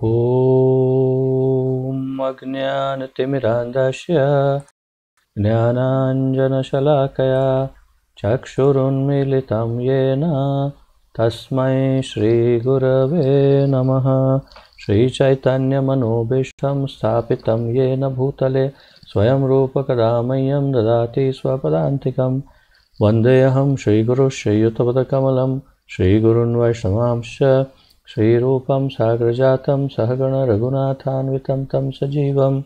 ॐ अज्ञानतिमिरान्धस्य ज्ञानाञ्जनशलाकया चक्षुरुन्मीलितं येन तस्मै श्रीगुरवे नमः। श्रीचैतन्यमनोभीष्टं स्थापितं येन भूतले स्वयं रूपकदा मह्यं ददाति स्वपदान्तिकं। वन्देऽहं श्रीगुरुं श्रीयुतपदकमलं श्रीगुरून् वैष्णवांश्च श्रीरूपं साग्रजातं सहगण रघुनाथान्वितं तं सजीवं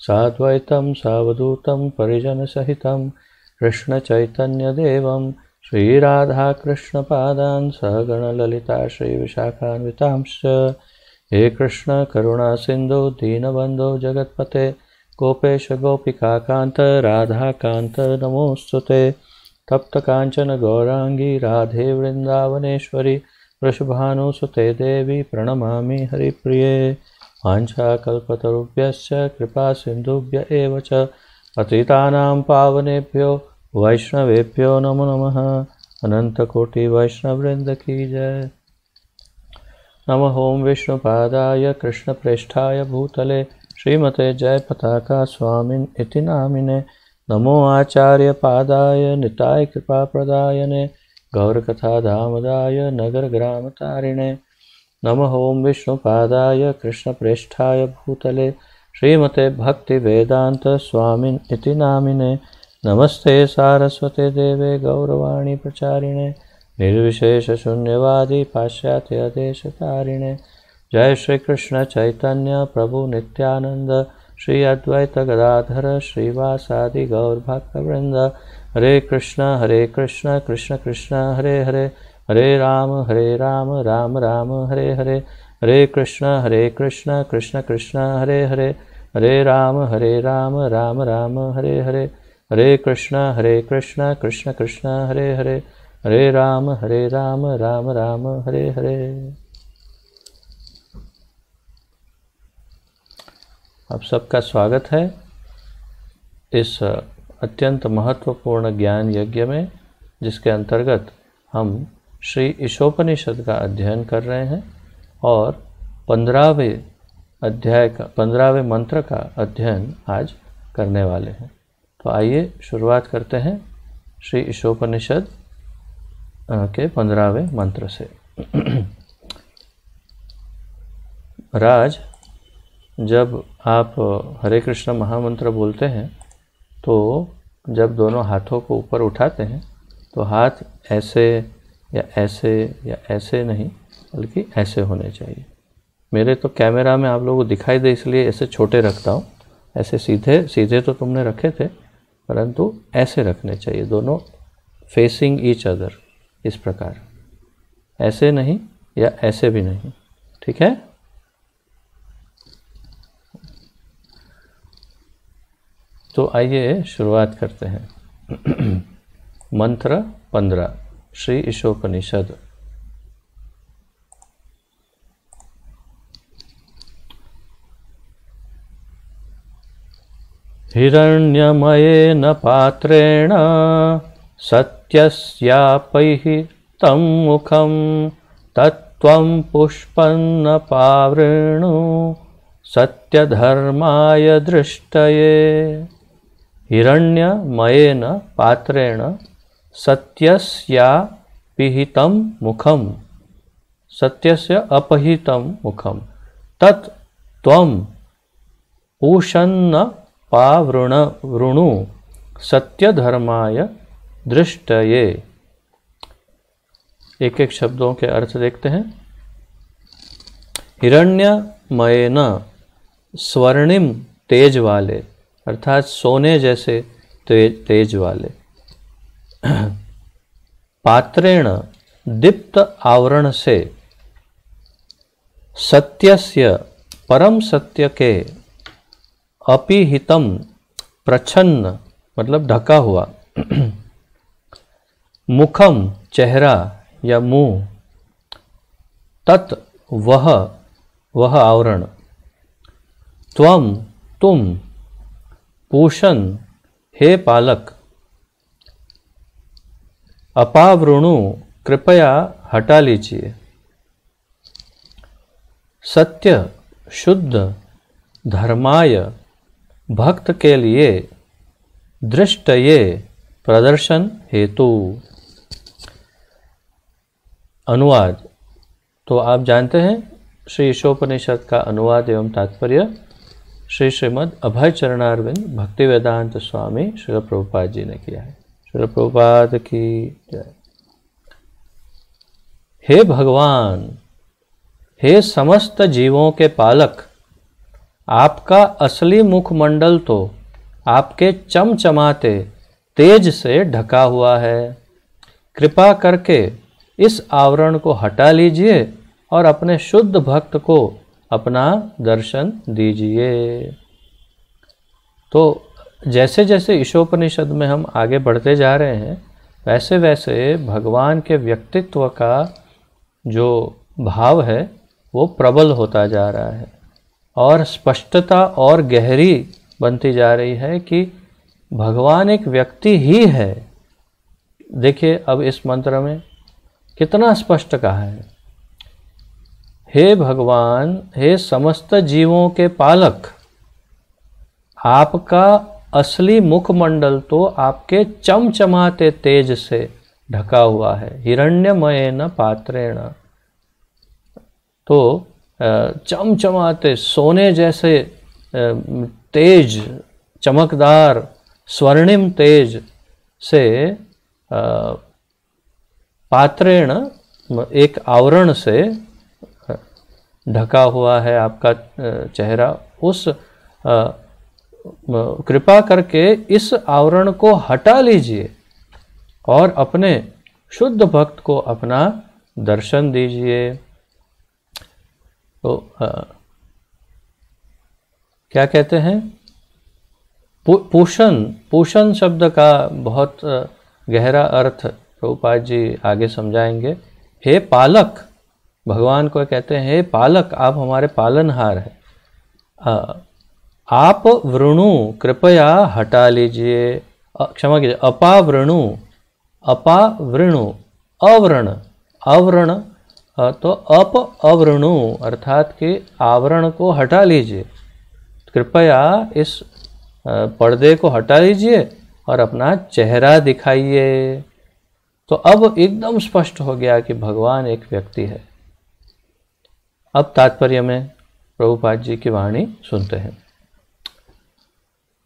साद्वैतं सावधूतं परिजनसहितं कृष्णचैतन्यदेवं श्रीराधाकृष्णपादान् सहगण ललिता श्रीविशाखान्वितांश्च। हे कृष्ण करुणा सिन्धो दीनबन्धो जगत्पते गोपेश गोपिकान्त राधाकान्त नमोऽस्तुते। तप्त कांचन गौरांगी राधे वृंदावनेश्वरी वृषभानुसुते देवी प्रणमामि हरिप्रिये। वाञ्छाकल्पतरुभ्यश्च कृपा सिन्धुभ्य एव च पतितानां पावनेभ्यो वैष्णवेभ्यो नमो नमः। अनंतकोटि वैष्णववृंद की जय। नमः ओं विष्णुपादाय कृष्णप्रेष्ठाय भूतले श्रीमते जयपताका स्वामिन् इति नामिने। नमो आचार्यपादाय निताय कृपाप्रदायने गौरकथाधामदाय नगरग्रामतारिणे। नमः ओं विष्णुपादाय कृष्णप्रेष्ठाय भूतले श्रीमते भक्तिवेदान्त स्वामिन् इति नामिने। नमस्ते सारस्वते देवे गौरवाणी प्रचारिणे निर्विशेषशून्यवादी पाश्चात्यदेशतारिणे। जय श्री कृष्ण चैतन्य प्रभु नित्यानंद श्री अद्वैत गदाधर श्रीवासादि गौरभक्तवृंद। हरे कृष्ण कृष्ण कृष्ण हरे हरे हरे राम राम राम हरे हरे। हरे कृष्ण कृष्ण कृष्ण हरे हरे हरे राम राम राम हरे हरे। हरे कृष्ण कृष्ण कृष्ण हरे हरे हरे राम राम राम हरे हरे। आप सबका स्वागत है इस अत्यंत महत्वपूर्ण ज्ञान यज्ञ में, जिसके अंतर्गत हम श्री ईशोपनिषद का अध्ययन कर रहे हैं और 15वें मंत्र का अध्ययन आज करने वाले हैं। तो आइए शुरुआत करते हैं श्री ईशोपनिषद के 15वें मंत्र से। राज, जब आप हरे कृष्ण महामंत्र बोलते हैं तो जब दोनों हाथों को ऊपर उठाते हैं तो हाथ ऐसे या ऐसे या ऐसे नहीं बल्कि ऐसे होने चाहिए। मेरे तो कैमरा में आप लोगों को दिखाई दे इसलिए ऐसे छोटे रखता हूँ। ऐसे सीधे सीधे तो तुमने रखे थे, परंतु ऐसे रखने चाहिए, दोनों फेसिंग ईच अदर, इस प्रकार, ऐसे नहीं या ऐसे भी नहीं। ठीक है? तो आइए शुरुआत करते हैं। मंत्र 15 श्री ईशोपनिषद। हिरण्यमयेन पात्रेण सत्यस्यापैहितं मुखं तत्त्वं पुष्पन्न पावृणु सत्यधर्माय दृष्टये। हिरण्यमयेन पात्रेण सत्यस्यापिहितं मुखं सत्यस्य अपहितं मुखं तत् त्वं पूषन्न पावृणु सत्यधर्माय दृष्टये। एक एक शब्दों के अर्थ देखते हैं। हिरण्यमयेन, स्वर्णिम तेज वाले, अर्थात सोने जैसे तेज वाले। पात्रेण, दीप्त आवरण से। सत्यस्य, परम सत्य के। अपिहितम, प्रच्छन्न मतलब ढका हुआ। मुखम, चेहरा या मुंह। तत्, वह आवरण। त्वम, तुम। पूषण, हे पालक। अपावृणु, कृपया हटा लीजिए। सत्य शुद्ध धर्माय भक्त के लिए दृष्टये प्रदर्शन हेतु। अनुवाद। तो आप जानते हैं श्री ईशोपनिषद का अनुवाद एवं तात्पर्य श्री श्रीमद् अभय चरणारविंद भक्ति वेदांत स्वामी श्रील प्रभुपाद जी ने किया है। श्रील प्रभुपाद की जय। हे भगवान, हे समस्त जीवों के पालक, आपका असली मुखमंडल तो आपके चमचमाते तेज से ढका हुआ है। कृपा करके इस आवरण को हटा लीजिए और अपने शुद्ध भक्त को अपना दर्शन दीजिए। तो जैसे जैसे ईशोपनिषद में हम आगे बढ़ते जा रहे हैं, वैसे वैसे भगवान के व्यक्तित्व का जो भाव है वो प्रबल होता जा रहा है और स्पष्टता और गहरी बनती जा रही है कि भगवान एक व्यक्ति ही है। देखिए अब इस मंत्र में कितना स्पष्ट कहा है, हे भगवान, हे समस्त जीवों के पालक, आपका असली मुखमंडल तो आपके चमचमाते तेज से ढका हुआ है। हिरण्यमयेन पात्रेण, तो चमचमाते सोने जैसे तेज, चमकदार स्वर्णिम तेज से पात्रेण एक आवरण से ढका हुआ है आपका चेहरा। उस कृपा करके इस आवरण को हटा लीजिए और अपने शुद्ध भक्त को अपना दर्शन दीजिए। तो क्या कहते हैं, पूषण, पूषण शब्द का बहुत गहरा अर्थ प्रभुपाद जी आगे समझाएंगे। हे पालक, भगवान को कहते हैं हे पालक, आप हमारे पालनहार हैं। आप वृणु कृपया हटा लीजिए, क्षमा कीजिए, अपावृणु, अपावृणु, अवर्ण, अवर्ण, तो अप अवृणु अर्थात कि आवरण को हटा लीजिए। कृपया इस पर्दे को हटा लीजिए और अपना चेहरा दिखाइए। तो अब एकदम स्पष्ट हो गया कि भगवान एक व्यक्ति है। अब तात्पर्य में प्रभुपाद जी की वाणी सुनते हैं।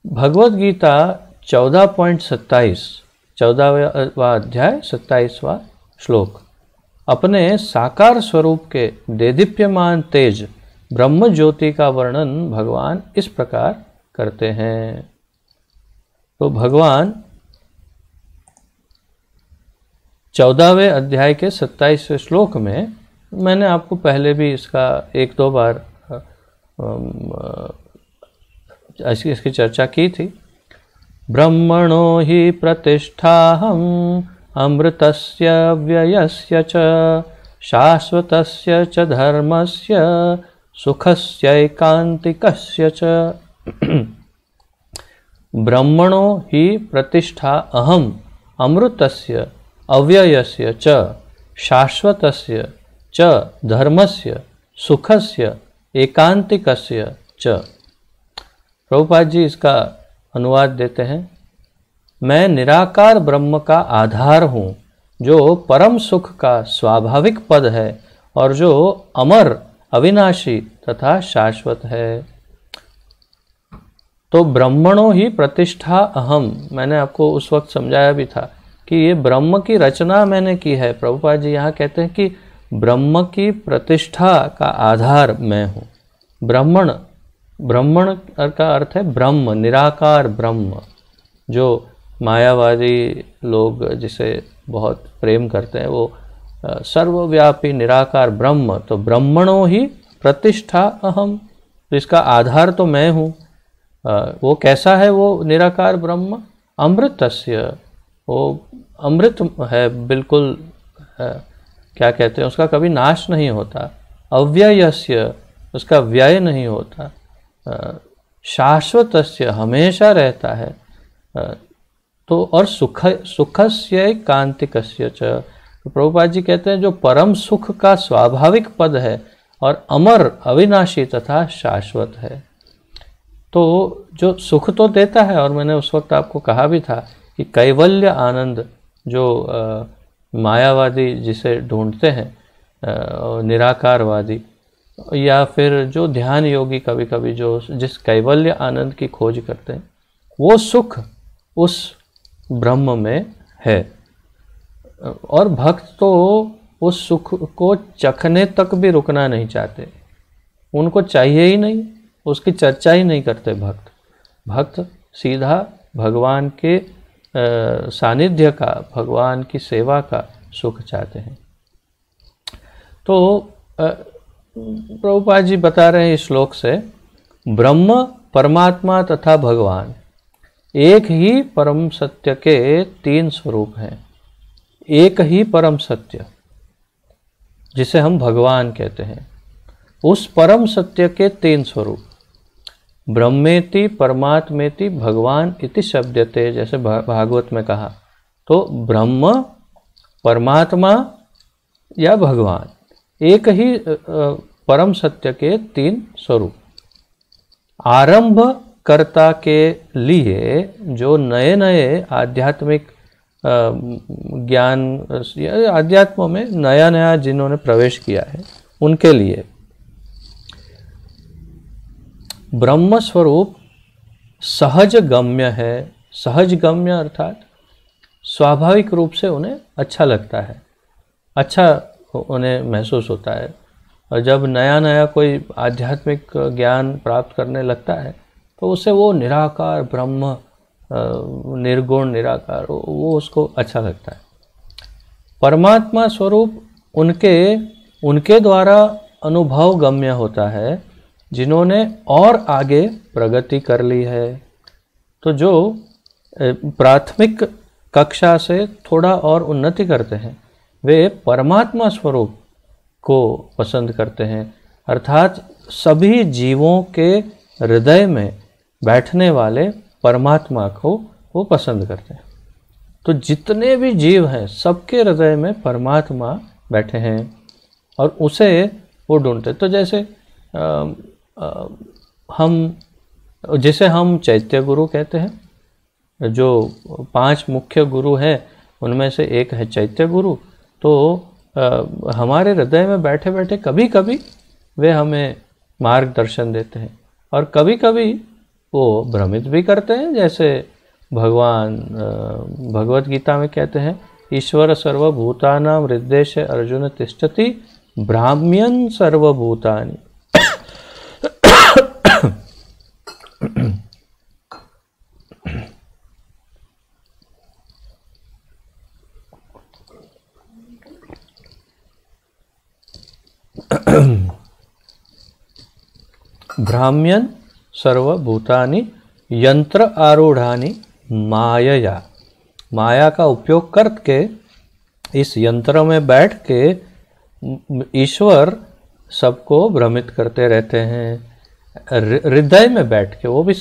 भगवद गीता 14.27, 14वां अध्याय 27वां श्लोक। अपने साकार स्वरूप के देदीप्यमान तेज ब्रह्म ज्योति का वर्णन भगवान इस प्रकार करते हैं। तो भगवान 14वें अध्याय के 27वें श्लोक में, मैंने आपको पहले भी इसका एक दो बार इसकी चर्चा की थी। ब्रह्मणो हि प्रतिष्ठाहम् अमृतस्य व्ययस्य च शाश्वतस्य च धर्मस्य सुखस्यैकान्तिकस्य च। ब्रह्मणो हि प्रतिष्ठा अहम् अमृतस्य अव्ययस्य च शाश्वतस्य च धर्मस्य सुखस्य एकांतिकस्य च। प्रभुपाद जी इसका अनुवाद देते हैं, मैं निराकार ब्रह्म का आधार हूँ, जो परम सुख का स्वाभाविक पद है और जो अमर, अविनाशी तथा शाश्वत है। तो ब्रह्मणों ही प्रतिष्ठा अहम, मैंने आपको उस वक्त समझाया भी था कि ये ब्रह्म की रचना मैंने की है। प्रभुपाद जी यहाँ कहते हैं कि ब्रह्म की प्रतिष्ठा का आधार मैं हूँ। ब्राह्मण, ब्रह्मण का अर्थ है ब्रह्म, निराकार ब्रह्म, जो मायावादी लोग जिसे बहुत प्रेम करते हैं, वो सर्वव्यापी निराकार ब्रह्म। तो ब्रह्मणों ही प्रतिष्ठा अहम, तो इसका आधार तो मैं हूँ। वो कैसा है वो निराकार ब्रह्म? अमृतस्य, वो अमृत है बिल्कुल, क्या कहते हैं, उसका कभी नाश नहीं होता। अव्ययस्य, उसका व्यय नहीं होता। शाश्वतस्य, हमेशा रहता है। तो और सुखस्य कांतिकस्य च। तो प्रभुपाद जी कहते हैं जो परम सुख का स्वाभाविक पद है और अमर, अविनाशी तथा शाश्वत है। तो जो सुख तो देता है, और मैंने उस वक्त आपको कहा भी था कि कैवल्य आनंद जो मायावादी जिसे ढूंढते हैं, निराकारवादी, या फिर जो ध्यान योगी कभी कभी जो जिस कैवल्य आनंद की खोज करते हैं, वो सुख उस ब्रह्म में है। और भक्त तो उस सुख को चखने तक भी रुकना नहीं चाहते, उनको चाहिए ही नहीं, उसकी चर्चा ही नहीं करते भक्त सीधा भगवान के सानिध्य का, भगवान की सेवा का सुख चाहते हैं। तो प्रभुपाद जी बता रहे हैं इस श्लोक से, ब्रह्म, परमात्मा तथा भगवान एक ही परम सत्य के तीन स्वरूप हैं। एक ही परम सत्य जिसे हम भगवान कहते हैं, उस परम सत्य के तीन स्वरूप, ब्रह्मेति परमात्मेति भगवान इति शब्दते, जैसे भागवत में कहा। तो ब्रह्म, परमात्मा या भगवान, एक ही परम सत्य के तीन स्वरूप। आरंभ कर्ता के लिए जो नए नए आध्यात्मिक ज्ञान, आध्यात्म में नया नया जिन्होंने प्रवेश किया है, उनके लिए ब्रह्म स्वरूप सहज गम्य है। सहज गम्य अर्थात स्वाभाविक रूप से उन्हें अच्छा लगता है, अच्छा उन्हें महसूस होता है। और जब नया नया कोई आध्यात्मिक ज्ञान प्राप्त करने लगता है तो उसे वो निराकार ब्रह्म, निर्गुण निराकार, वो उसको अच्छा लगता है। परमात्मा स्वरूप उनके द्वारा अनुभव गम्य होता है जिन्होंने और आगे प्रगति कर ली है। तो जो प्राथमिक कक्षा से थोड़ा और उन्नति करते हैं, वे परमात्मा स्वरूप को पसंद करते हैं, अर्थात सभी जीवों के हृदय में बैठने वाले परमात्मा को वो पसंद करते हैं। तो जितने भी जीव हैं, सबके हृदय में परमात्मा बैठे हैं और उसे वो ढूंढते। तो जैसे जिसे हम चैत्य गुरु कहते हैं, जो 5 मुख्य गुरु हैं उनमें से एक है चैत्य गुरु। तो हमारे हृदय में बैठे बैठे कभी कभी वे हमें मार्गदर्शन देते हैं, और कभी कभी वो भ्रमित भी करते हैं। जैसे भगवान भगवत गीता में कहते हैं, ईश्वर सर्वभूतानां हृद्देशे अर्जुन तिष्ठति ब्राह्म्यन् सर्वभूतानि। ब्राह्म्यन् सर्वभूतानि यंत्र आरूढ़ानि मायया। माया का उपयोग करके इस यंत्र में बैठ के ईश्वर सबको भ्रमित करते रहते हैं। हृदय में बैठ के वो भी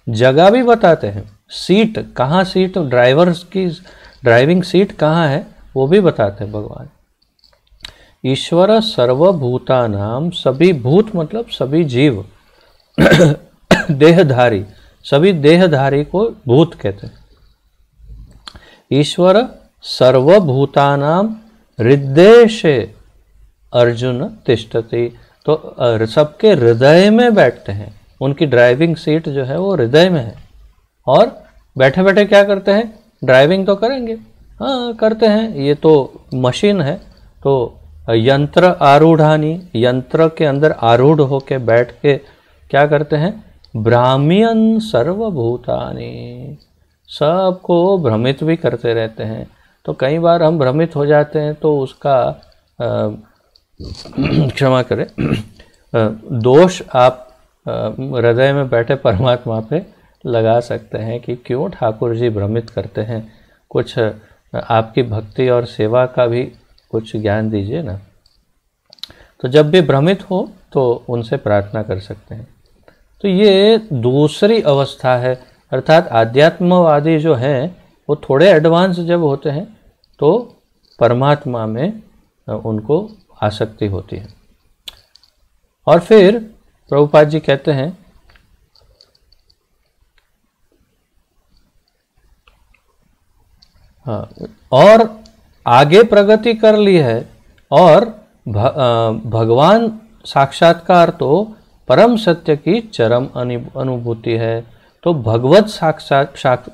जगह भी बताते हैं, सीट कहाँ, सीट ड्राइवर्स की ड्राइविंग सीट कहाँ है वो भी बताते हैं भगवान। ईश्वर सर्वभूतानाम, सभी भूत मतलब सभी जीव, देहधारी, सभी देहधारी को भूत कहते हैं। ईश्वर सर्वभूतानाम हृद्देशे अर्जुन तिष्ठति। तो सबके हृदय में बैठते हैं, उनकी ड्राइविंग सीट जो है वो हृदय में है। और बैठे बैठे क्या करते हैं, ड्राइविंग तो करेंगे, हाँ करते हैं, ये तो मशीन है। तो यंत्र आरूढ़ानी, यंत्र के अंदर आरूढ़ होके बैठ के क्या करते हैं, ब्राह्म्यन् सर्वभूतानि, सबको भ्रमित भी करते रहते हैं। तो कई बार हम भ्रमित हो जाते हैं तो उसका क्षमा करें, दोष आप हृदय में बैठे परमात्मा पे लगा सकते हैं कि क्यों ठाकुर जी भ्रमित करते हैं, कुछ आपकी भक्ति और सेवा का भी कुछ ज्ञान दीजिए ना। तो जब भी भ्रमित हो तो उनसे प्रार्थना कर सकते हैं। तो ये दूसरी अवस्था है, अर्थात आध्यात्मवादी जो हैं वो थोड़े एडवांस जब होते हैं तो परमात्मा में उनको आसक्ति होती है। और फिर प्रभुपाद जी कहते हैं हाँ, और आगे प्रगति कर ली है और भगवान साक्षात्कार तो परम सत्य की चरम अनुभूति है। तो भगवत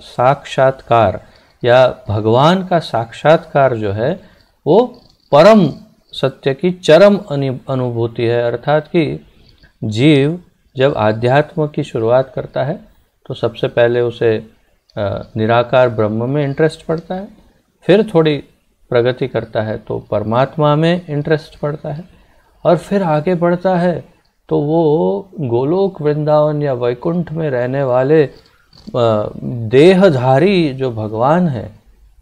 साक्षात्कार या भगवान का साक्षात्कार जो है वो परम सत्य की चरम अनुभूति है। अर्थात कि जीव जब आध्यात्म की शुरुआत करता है तो सबसे पहले उसे निराकार ब्रह्म में इंटरेस्ट पड़ता है, फिर थोड़ी प्रगति करता है तो परमात्मा में इंटरेस्ट पड़ता है, और फिर आगे बढ़ता है तो वो गोलोक वृंदावन या वैकुंठ में रहने वाले देहधारी जो भगवान है,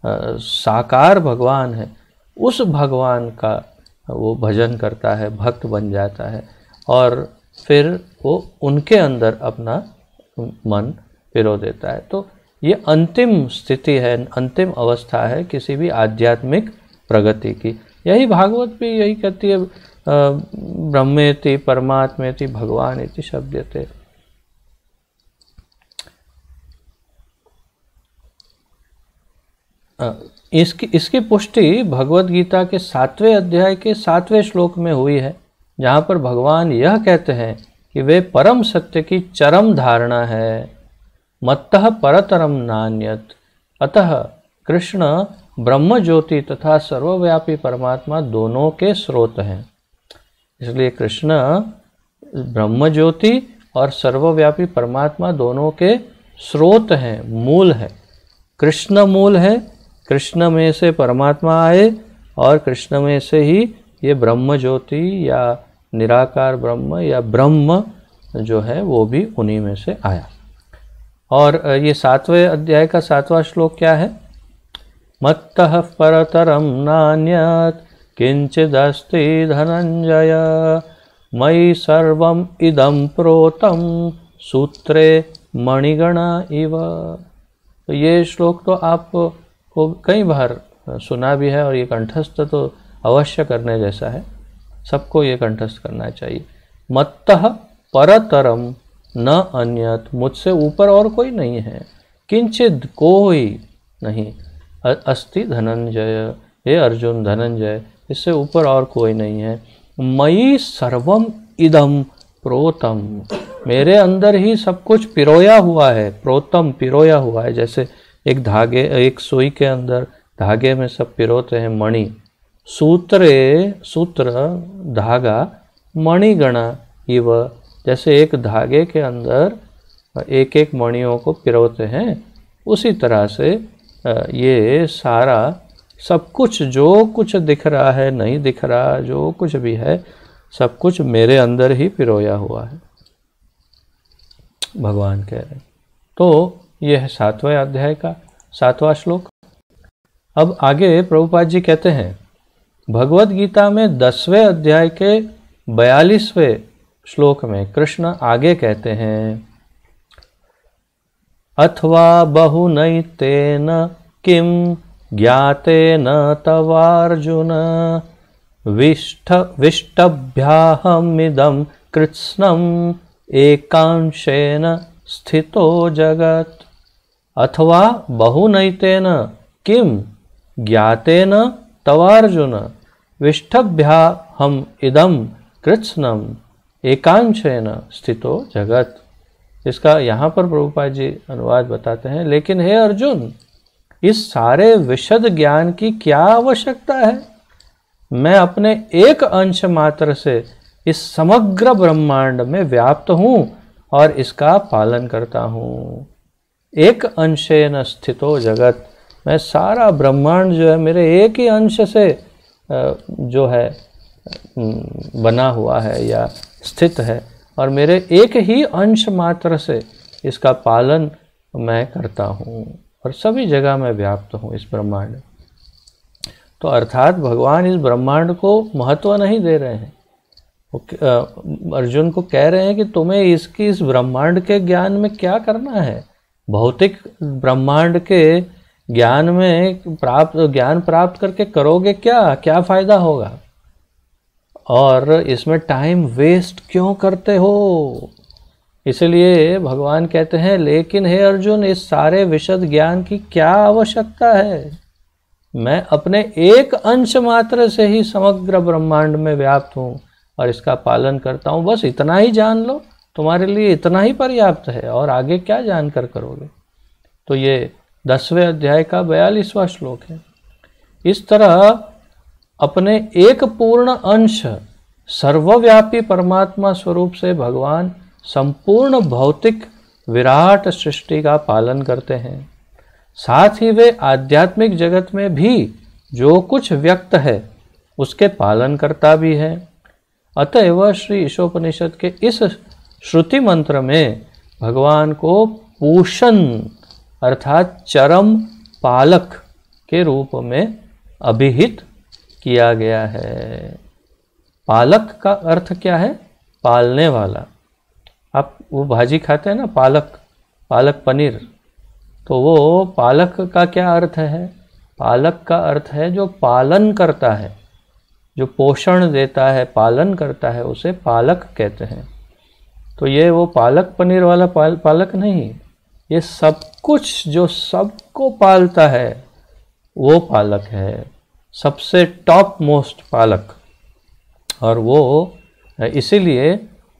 साकार भगवान है, उस भगवान का वो भजन करता है, भक्त बन जाता है, और फिर वो उनके अंदर अपना मन पिरो देता है। तो ये अंतिम स्थिति है, अंतिम अवस्था है किसी भी आध्यात्मिक प्रगति की। यही भागवत भी यही कहती है, ब्रह्मेति परमात्मेति भगवानेति शब्दते। इसकी पुष्टि भगवत गीता के 7वें अध्याय के 7वें श्लोक में हुई है, जहाँ पर भगवान यह कहते हैं कि वे परम सत्य की चरम धारणा है, मत्तः परतरम नान्यत। अतः कृष्ण ब्रह्म ज्योति तथा सर्वव्यापी परमात्मा दोनों के स्रोत हैं। इसलिए कृष्ण ब्रह्म ज्योति और सर्वव्यापी परमात्मा दोनों के स्रोत हैं, मूल है। कृष्ण मूल है, कृष्ण में से परमात्मा आए और कृष्ण में से ही ये ब्रह्म ज्योति या निराकार ब्रह्म या ब्रह्म जो है वो भी उन्हीं में से आया। और ये 7वें अध्याय का 7वां श्लोक क्या है? मत्तः परतरम नान्यत् किंचिदस्ति धनंजय मयि सर्वम इदं प्रोतं सूत्रे मणिगणा इव। तो ये श्लोक तो आपको कई बार सुना भी है और ये कंठस्थ तो अवश्य करने जैसा है, सबको ये कंठस्थ करना चाहिए। मत्तः परतरम न अन्यत, मुझसे ऊपर और कोई नहीं है, किंचित कोई नहीं, अस्ति धनंजय, हे अर्जुन धनंजय, इससे ऊपर और कोई नहीं है। मयि सर्वम इदम प्रोतम, मेरे अंदर ही सब कुछ पिरोया हुआ है। प्रोतम पिरोया हुआ है, जैसे एक धागे, एक सुई के अंदर धागे में सब पिरोते हैं मणि। सूत्रे, सूत्र धागा, मणिगणा इव, जैसे एक धागे के अंदर एक एक मणियों को पिरोते हैं, उसी तरह से ये सारा सब कुछ, जो कुछ दिख रहा है नहीं दिख रहा, जो कुछ भी है सब कुछ मेरे अंदर ही पिरोया हुआ है, भगवान कह रहे हैं। तो यह है 7वें अध्याय का 7वां श्लोक। अब आगे प्रभुपाद जी कहते हैं भगवत गीता में 10वें अध्याय के 42वें श्लोक में कृष्ण आगे कहते हैं, अथवा बहुनैतेन किम ज्ञातेन तवार्जुन विष्टभ्याहमिदं कृत्स्नम् एकांशेन स्थितो जगत्। अथवा बहुनैतेन किम ज्ञातेन तवार्जुन विष्टभ्याहम इदं कृत्स्नम् एकांशेन स्थितो जगत। इसका यहाँ पर प्रभुपाद जी अनुवाद बताते हैं, लेकिन हे अर्जुन, इस सारे विशद ज्ञान की क्या आवश्यकता है? मैं अपने एक अंश मात्र से इस समग्र ब्रह्मांड में व्याप्त हूँ और इसका पालन करता हूँ। एक अंशेन स्थितो जगत, मैं सारा ब्रह्मांड जो है मेरे एक ही अंश से जो है बना हुआ है या स्थित है, और मेरे एक ही अंश मात्र से इसका पालन मैं करता हूँ और सभी जगह मैं व्याप्त हूँ इस ब्रह्मांड। तो अर्थात भगवान इस ब्रह्मांड को महत्व नहीं दे रहे हैं, अर्जुन को कह रहे हैं कि तुम्हें इस ब्रह्मांड के ज्ञान में क्या करना है। भौतिक ब्रह्मांड के ज्ञान में ज्ञान प्राप्त करके करोगे क्या, क्या फायदा होगा? और इसमें टाइम वेस्ट क्यों करते हो? इसलिए भगवान कहते हैं, लेकिन हे अर्जुन, इस सारे विशद ज्ञान की क्या आवश्यकता है? मैं अपने एक अंश मात्र से ही समग्र ब्रह्मांड में व्याप्त हूँ और इसका पालन करता हूँ। बस इतना ही जान लो, तुम्हारे लिए इतना ही पर्याप्त है, और आगे क्या जानकर करोगे? तो ये 10वें अध्याय का 42वां श्लोक है। इस तरह अपने एक पूर्ण अंश सर्वव्यापी परमात्मा स्वरूप से भगवान संपूर्ण भौतिक विराट सृष्टि का पालन करते हैं। साथ ही वे आध्यात्मिक जगत में भी जो कुछ व्यक्त है उसके पालन करता भी है। अतएव श्री ईशोपनिषद के इस श्रुति मंत्र में भगवान को पूषण अर्थात चरम पालक के रूप में अभिहित किया गया है। पालक का अर्थ क्या है? पालने वाला। आप वो भाजी खाते हैं ना, पालक पनीर, तो वो पालक का क्या अर्थ है? पालक का अर्थ है जो पालन करता है, जो पोषण देता है, पालन करता है, उसे पालक कहते हैं। तो ये वो पालक पनीर वाला पालक नहीं, ये सब कुछ जो सबको पालता है वो पालक है, सबसे टॉप मोस्ट पालक। और वो इसीलिए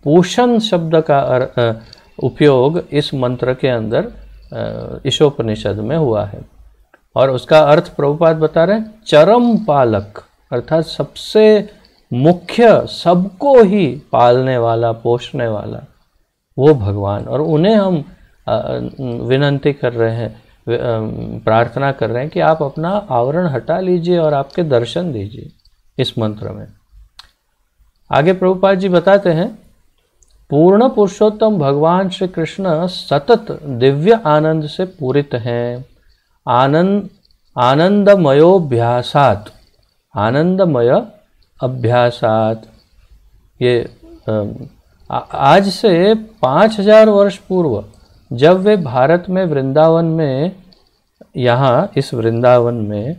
पूषण शब्द का उपयोग इस मंत्र के अंदर ईशोपनिषद में हुआ है। और उसका अर्थ प्रभुपाद बता रहे हैं, चरम पालक अर्थात सबसे मुख्य, सबको ही पालने वाला, पोषने वाला वो भगवान। और उन्हें हम विनंती कर रहे हैं, प्रार्थना कर रहे हैं कि आप अपना आवरण हटा लीजिए और आपके दर्शन दीजिए इस मंत्र में। आगे प्रभुपाद जी बताते हैं, पूर्ण पुरुषोत्तम भगवान श्री कृष्ण सतत दिव्य आनंद से पूरित हैं। आनंदमयोभ्यासात, आनंदमय अभ्यासात, ये आज से 5000 वर्ष पूर्व जब वे भारत में वृंदावन में, यहाँ इस वृंदावन में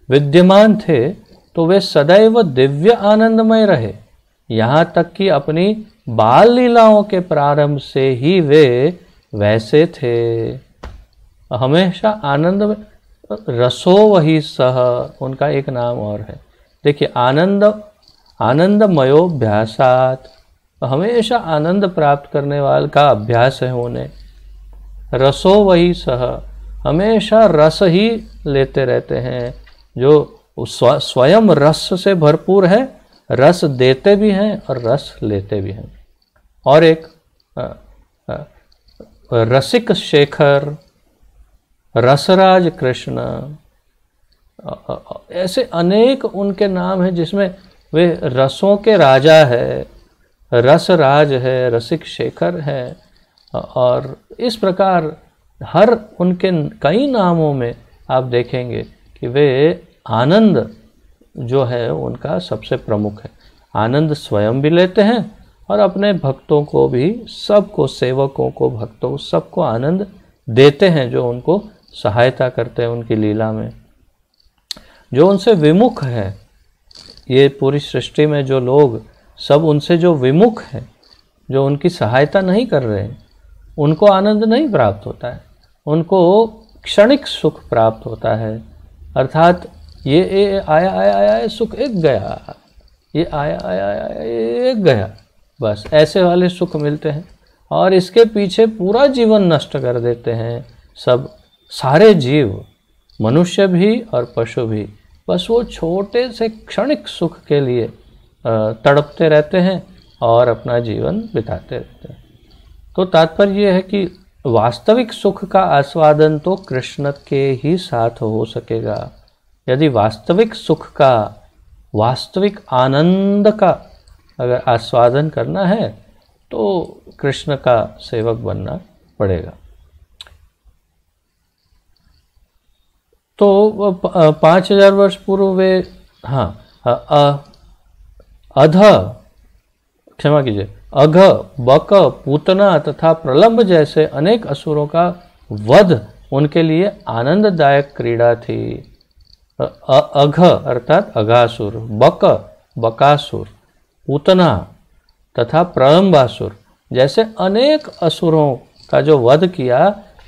विद्यमान थे, तो वे सदैव दिव्य आनंदमय रहे। यहाँ तक कि अपनी बाल लीलाओं के प्रारंभ से ही वे वैसे थे, हमेशा आनंद में। रसो वही सह उनका एक नाम और है। देखिए, आनंदमयोभ्यासात, हमेशा आनंद प्राप्त करने वाले का अभ्यास है उन्हें। रसो वही सह, हमेशा रस ही लेते रहते हैं, जो स्वयं रस से भरपूर है, रस देते भी हैं और रस लेते भी हैं। और एक रसिक शेखर, रसराज कृष्ण, ऐसे अनेक उनके नाम हैं जिसमें वे रसों के राजा है, रसराज है, रसिक शेखर है। और इस प्रकार हर उनके कई नामों में आप देखेंगे कि वे आनंद जो है उनका सबसे प्रमुख है। आनंद स्वयं भी लेते हैं और अपने भक्तों को भी, सबको, सेवकों को, भक्तों को, सबको आनंद देते हैं, जो उनको सहायता करते हैं उनकी लीला में। जो उनसे विमुख है, ये पूरी सृष्टि में जो लोग सब उनसे जो विमुख हैं, जो उनकी सहायता नहीं कर रहे हैं, उनको आनंद नहीं प्राप्त होता है, उनको क्षणिक सुख प्राप्त होता है। अर्थात ये आया आया आया सुख एक गया, ये आया आया आया एक गया, बस ऐसे वाले सुख मिलते हैं। और इसके पीछे पूरा जीवन नष्ट कर देते हैं सब, सारे जीव, मनुष्य भी और पशु भी, बस वो छोटे से क्षणिक सुख के लिए तड़पते रहते हैं और अपना जीवन बिताते रहते हैं। तो तात्पर्य ये है कि वास्तविक सुख का आस्वादन तो कृष्ण के ही साथ हो सकेगा। यदि वास्तविक सुख का, वास्तविक आनंद का अगर आस्वादन करना है तो कृष्ण का सेवक बनना पड़ेगा। तो 5000 वर्ष पूर्व वे, क्षमा कीजिए, अघ, बक, पूतना तथा प्रलंब जैसे अनेक असुरों का वध उनके लिए आनंददायक क्रीड़ा थी। अघ अर्थात अघासुर, बक बकासुर, पूतना तथा प्रलंबासुर जैसे अनेक असुरों का जो वध किया,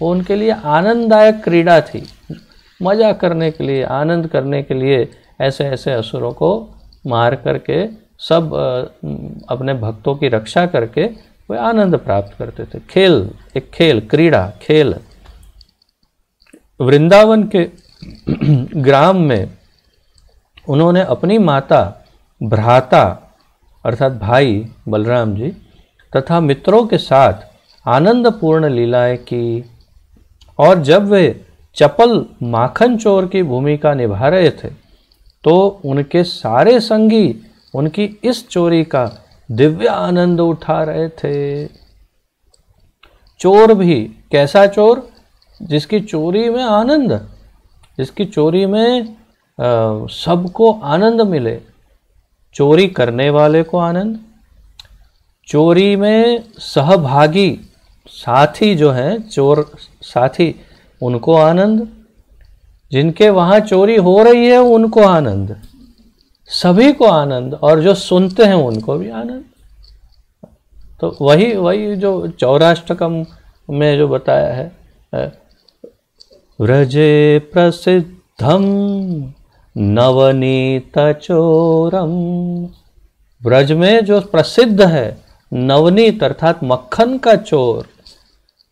वो उनके लिए आनंददायक क्रीड़ा थी। मजा करने के लिए, आनंद करने के लिए ऐसे ऐसे असुरों को मार करके सब अपने भक्तों की रक्षा करके वे आनंद प्राप्त करते थे। खेल, एक खेल, क्रीड़ा, खेल। वृंदावन के ग्राम में उन्होंने अपनी माता, भ्राता अर्थात भाई बलराम जी तथा मित्रों के साथ आनंदपूर्ण लीलाएं की। और जब वे चपल माखन चोर की भूमिका निभा रहे थे तो उनके सारे संगी उनकी इस चोरी का दिव्य आनंद उठा रहे थे। चोर भी कैसा चोर? जिसकी चोरी में आनंद, जिसकी चोरी में सबको आनंद मिले। चोरी करने वाले को आनंद, चोरी में सहभागी साथी जो हैं, चोर साथी, उनको आनंद, जिनके वहाँ चोरी हो रही है उनको आनंद, सभी को आनंद, और जो सुनते हैं उनको भी आनंद। तो वही जो चौराष्टकम में जो बताया है, व्रजे प्रसिद्धम नवनीत चोरम, व्रज में जो प्रसिद्ध है नवनीत अर्थात मक्खन का चोर,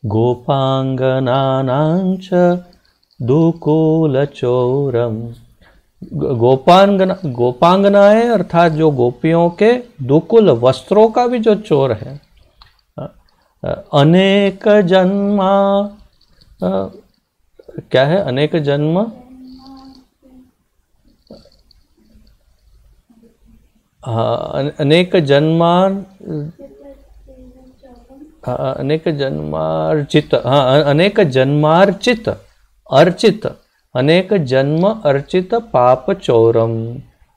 गोपांगनानांच दुकूल चोरम, गोपांगनाएं अर्थात जो गोपियों के दुकुल वस्त्रों का भी जो चोर है। अनेक जन्मा, क्या है अनेक जन्म? अनेक जन्मान, अनेक जन्मार्चित, अनेक जन्मार्चित, अर्चित, अनेक जन्म अर्चित पाप चौरम,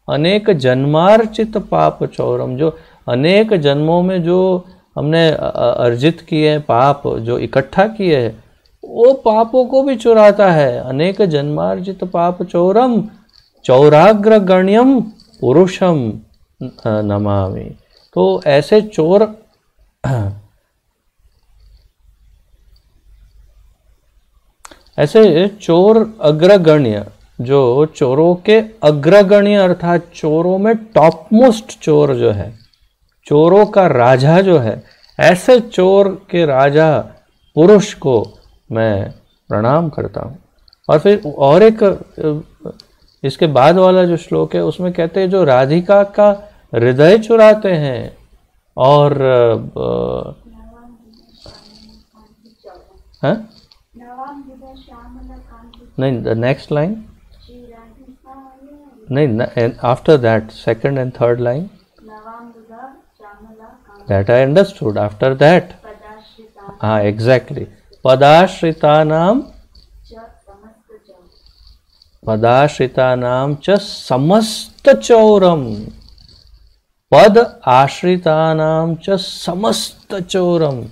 अनेक जन्मार्चित पाप चौरम, जो अनेक जन्मों में जो हमने अर्जित किए पाप, जो इकट्ठा किए हैं, वो पापों को भी चुराता है। अनेक जन्मार्जित पाप चौरम चौराग्र गण्यम पुरुषम नमामि। तो ऐसे चोर, ऐसे चोर अग्रगण्य, जो चोरों के अग्रगण्य अर्थात चोरों में टॉप मोस्ट चोर जो है, चोरों का राजा जो है, ऐसे चोर के राजा पुरुष को मैं प्रणाम करता हूँ। और फिर और एक इसके बाद वाला जो श्लोक है उसमें कहते हैं जो राधिका का हृदय चुराते हैं और हाँ नहीं, द नेक्स्ट लाइन नहीं, after that second and third line, that I understood. After that, हाँ एग्जैक्टली, पदाश्रितानाम, पदाश्रितानाम च समस्त चौरम, पद आश्रितानाम च समस्त चौरम,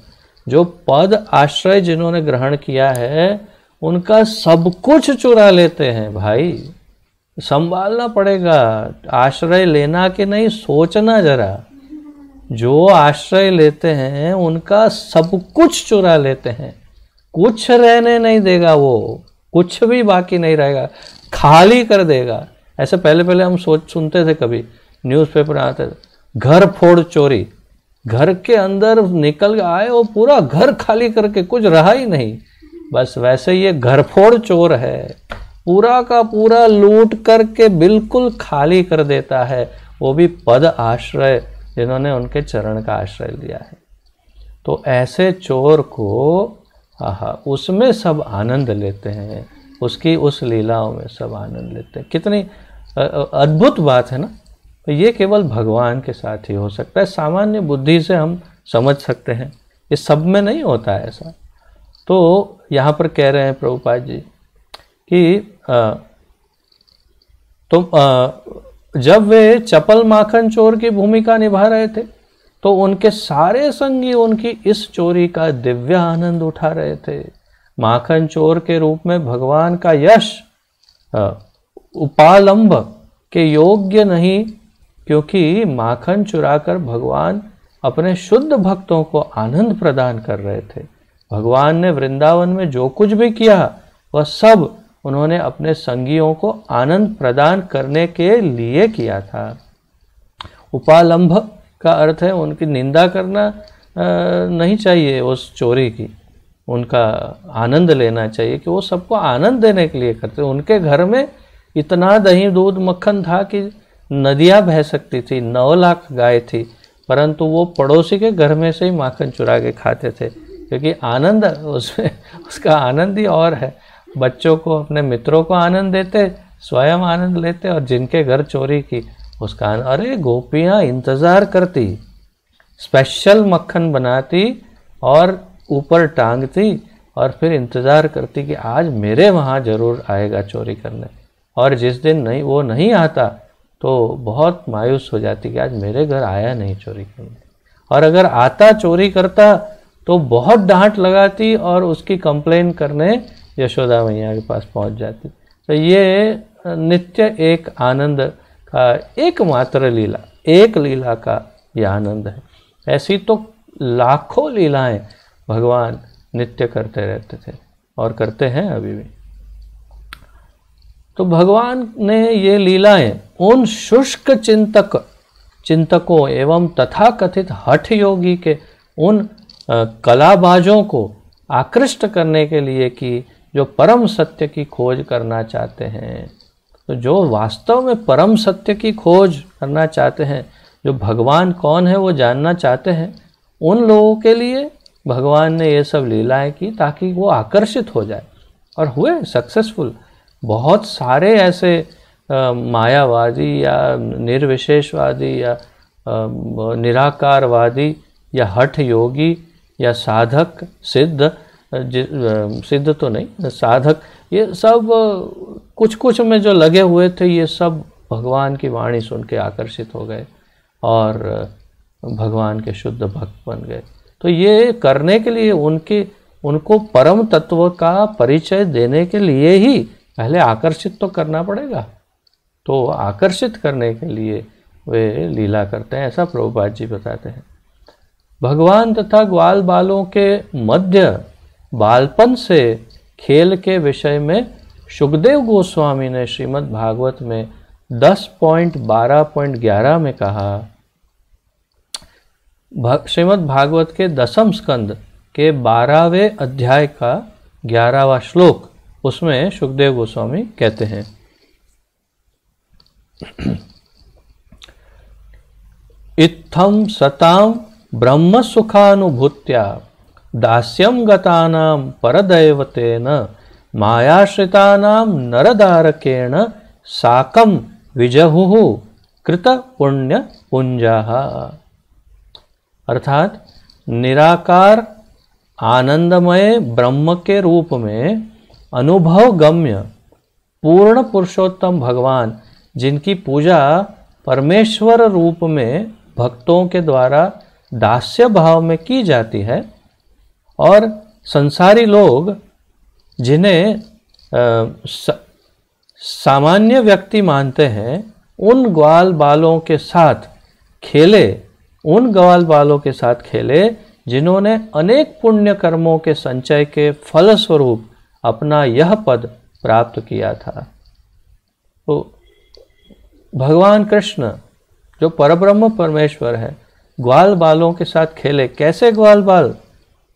जो पद आश्रय जिन्होंने ग्रहण किया है उनका सब कुछ चुरा लेते हैं। भाई संभालना पड़ेगा, आश्रय लेना कि नहीं सोचना जरा। जो आश्रय लेते हैं उनका सब कुछ चुरा लेते हैं, कुछ रहने नहीं देगा, वो कुछ भी बाकी नहीं रहेगा, खाली कर देगा। ऐसे पहले पहले हम सुनते थे, कभी न्यूज़पेपर आते थे, घर फोड़ चोरी, घर के अंदर निकल आए वो पूरा घर खाली करके कुछ रहा ही नहीं। बस वैसे ये घर फोड़ चोर है, पूरा का पूरा लूट करके बिल्कुल खाली कर देता है, वो भी पद आश्रय, जिन्होंने उनके चरण का आश्रय लिया है। तो ऐसे चोर को उसमें सब आनंद लेते हैं, उसकी उस लीलाओं में सब आनंद लेते हैं। कितनी अद्भुत बात है ना। तो ये केवल भगवान के साथ ही हो सकता है, सामान्य बुद्धि से हम समझ सकते हैं, ये सब में नहीं होता है ऐसा। तो यहाँ पर कह रहे हैं प्रभुपाद जी कि जब वे चपल माखन चोर की भूमिका निभा रहे थे तो उनके सारे संगी उनकी इस चोरी का दिव्य आनंद उठा रहे थे। माखन चोर के रूप में भगवान का यश उपालंब के योग्य नहीं, क्योंकि माखन चुराकर भगवान अपने शुद्ध भक्तों को आनंद प्रदान कर रहे थे। भगवान ने वृंदावन में जो कुछ भी किया वह सब उन्होंने अपने संगियों को आनंद प्रदान करने के लिए किया था। उपालंभ का अर्थ है उनकी निंदा करना नहीं चाहिए उस चोरी की, उनका आनंद लेना चाहिए कि वो सबको आनंद देने के लिए करते। उनके घर में इतना दही दूध मक्खन था कि नदियाँ बह सकती थी, 9 लाख गाय थी, परंतु वो पड़ोसी के घर में से ही माखन चुरा के खाते थे, क्योंकि आनंद उसमें, उसका आनंद ही और है। बच्चों को, अपने मित्रों को आनंद देते, स्वयं आनंद लेते, और जिनके घर चोरी की उसका आनंद। अरे गोपियाँ इंतज़ार करती, स्पेशल मक्खन बनाती और ऊपर टांगती और फिर इंतज़ार करती कि आज मेरे वहाँ ज़रूर आएगा चोरी करने। और जिस दिन नहीं, वो नहीं आता तो बहुत मायूस हो जाती कि आज मेरे घर आया नहीं चोरी करने। और अगर आता, चोरी करता, तो बहुत डांट लगाती और उसकी कंप्लेन करने यशोदा मैया के पास पहुंच जाती। तो ये नित्य एक आनंद का एकमात्र लीला, एक लीला का ये आनंद है। ऐसी तो लाखों लीलाएं भगवान नित्य करते रहते थे और करते हैं अभी भी। तो भगवान ने ये लीलाएं उन शुष्क चिंतकों एवं तथाकथित हठ योगी के उन कलाबाजों को आकृष्ट करने के लिए कि जो परम सत्य की खोज करना चाहते हैं। तो जो वास्तव में परम सत्य की खोज करना चाहते हैं, जो भगवान कौन है वो जानना चाहते हैं, उन लोगों के लिए भगवान ने ये सब लीलाएं की ताकि वो आकर्षित हो जाए, और हुए सक्सेसफुल। बहुत सारे ऐसे मायावादी या निर्विशेषवादी या निराकारवादी या हठ योगी या साधक, सिद्ध तो नहीं, साधक, ये सब कुछ कुछ में जो लगे हुए थे, ये सब भगवान की वाणी सुन के आकर्षित हो गए और भगवान के शुद्ध भक्त बन गए। तो ये करने के लिए उनको परम तत्व का परिचय देने के लिए ही पहले आकर्षित तो करना पड़ेगा। तो आकर्षित करने के लिए वे लीला करते हैं, ऐसा प्रभुपाद जी बताते हैं। भगवान तथा ग्वाल बालों के मध्य बालपन से खेल के विषय में शुकदेव गोस्वामी ने श्रीमद् भागवत में 10.12.11 में कहा। श्रीमद् भागवत के 10वें स्कंद के 12वें अध्याय का 11वां श्लोक, उसमें शुकदेव गोस्वामी कहते हैं, इत्थं सतां ब्रह्म सुखानुभूत्या दास्यं गतानां परदैवतेन मायाश्रितानां नरदारकेण साकं विजहुः कृत पुण्य पुंजाः। अर्थात निराकार आनंदमय ब्रह्म के रूप में अनुभव गम्य पूर्ण पुरुषोत्तम भगवान, जिनकी पूजा परमेश्वर रूप में भक्तों के द्वारा दास्य भाव में की जाती है, और संसारी लोग जिन्हें सामान्य व्यक्ति मानते हैं, उन ग्वाल बालों के साथ खेले, जिन्होंने अनेक पुण्य कर्मों के संचय के फलस्वरूप अपना यह पद प्राप्त किया था। तो भगवान कृष्ण जो परब्रह्म परमेश्वर है, ग्वाल बालों के साथ खेले। कैसे ग्वाल बाल?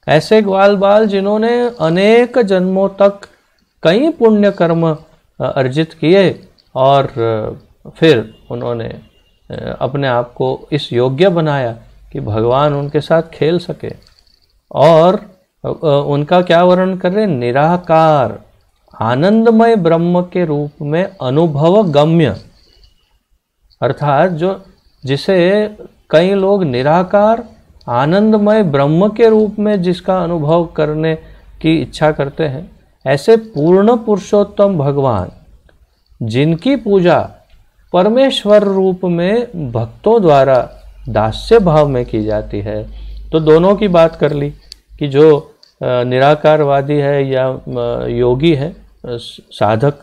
ऐसे ग्वाल बाल जिन्होंने अनेक जन्मों तक कई पुण्य कर्म अर्जित किए और फिर उन्होंने अपने आप को इस योग्य बनाया कि भगवान उनके साथ खेल सके। और उनका क्या वर्णन कर रहे हैं? निराकार आनंदमय ब्रह्म के रूप में अनुभव गम्य, अर्थात जिसे कई लोग निराकार आनंदमय ब्रह्म के रूप में जिसका अनुभव करने की इच्छा करते हैं, ऐसे पूर्ण पुरुषोत्तम भगवान जिनकी पूजा परमेश्वर रूप में भक्तों द्वारा दास्य भाव में की जाती है। तो दोनों की बात कर ली कि जो निराकारवादी है या योगी है, साधक,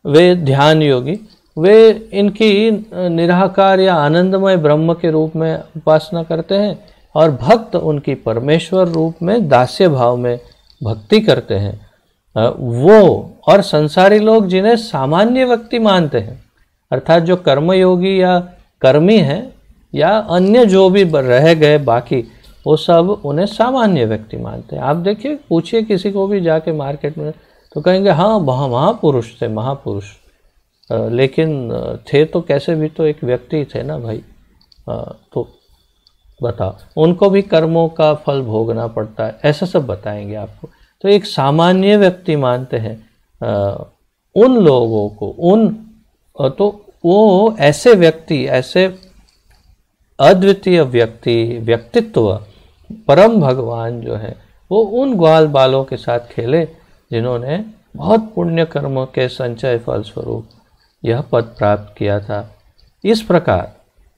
वे ध्यान योगी, वे इनकी निराकार या आनंदमय ब्रह्म के रूप में उपासना करते हैं, और भक्त उनकी परमेश्वर रूप में दास्य भाव में भक्ति करते हैं। वो और संसारी लोग जिन्हें सामान्य व्यक्ति मानते हैं, अर्थात जो कर्मयोगी या कर्मी हैं या अन्य जो भी रह गए बाकी, वो सब उन्हें सामान्य व्यक्ति मानते हैं। आप देखिए, पूछिए किसी को भी जाके मार्केट में, तो कहेंगे हाँ महापुरुष थे, महापुरुष, लेकिन थे तो कैसे भी तो एक व्यक्ति थे ना भाई। तो बताओ, उनको भी कर्मों का फल भोगना पड़ता है, ऐसा सब बताएंगे आपको। तो एक सामान्य व्यक्ति मानते हैं उन लोगों को, तो वो ऐसे व्यक्ति, ऐसे अद्वितीय व्यक्तित्व परम भगवान जो है, वो उन ग्वाल बालों के साथ खेले जिन्होंने बहुत पुण्य कर्मों के संचय फलस्वरूप यह पद प्राप्त किया था। इस प्रकार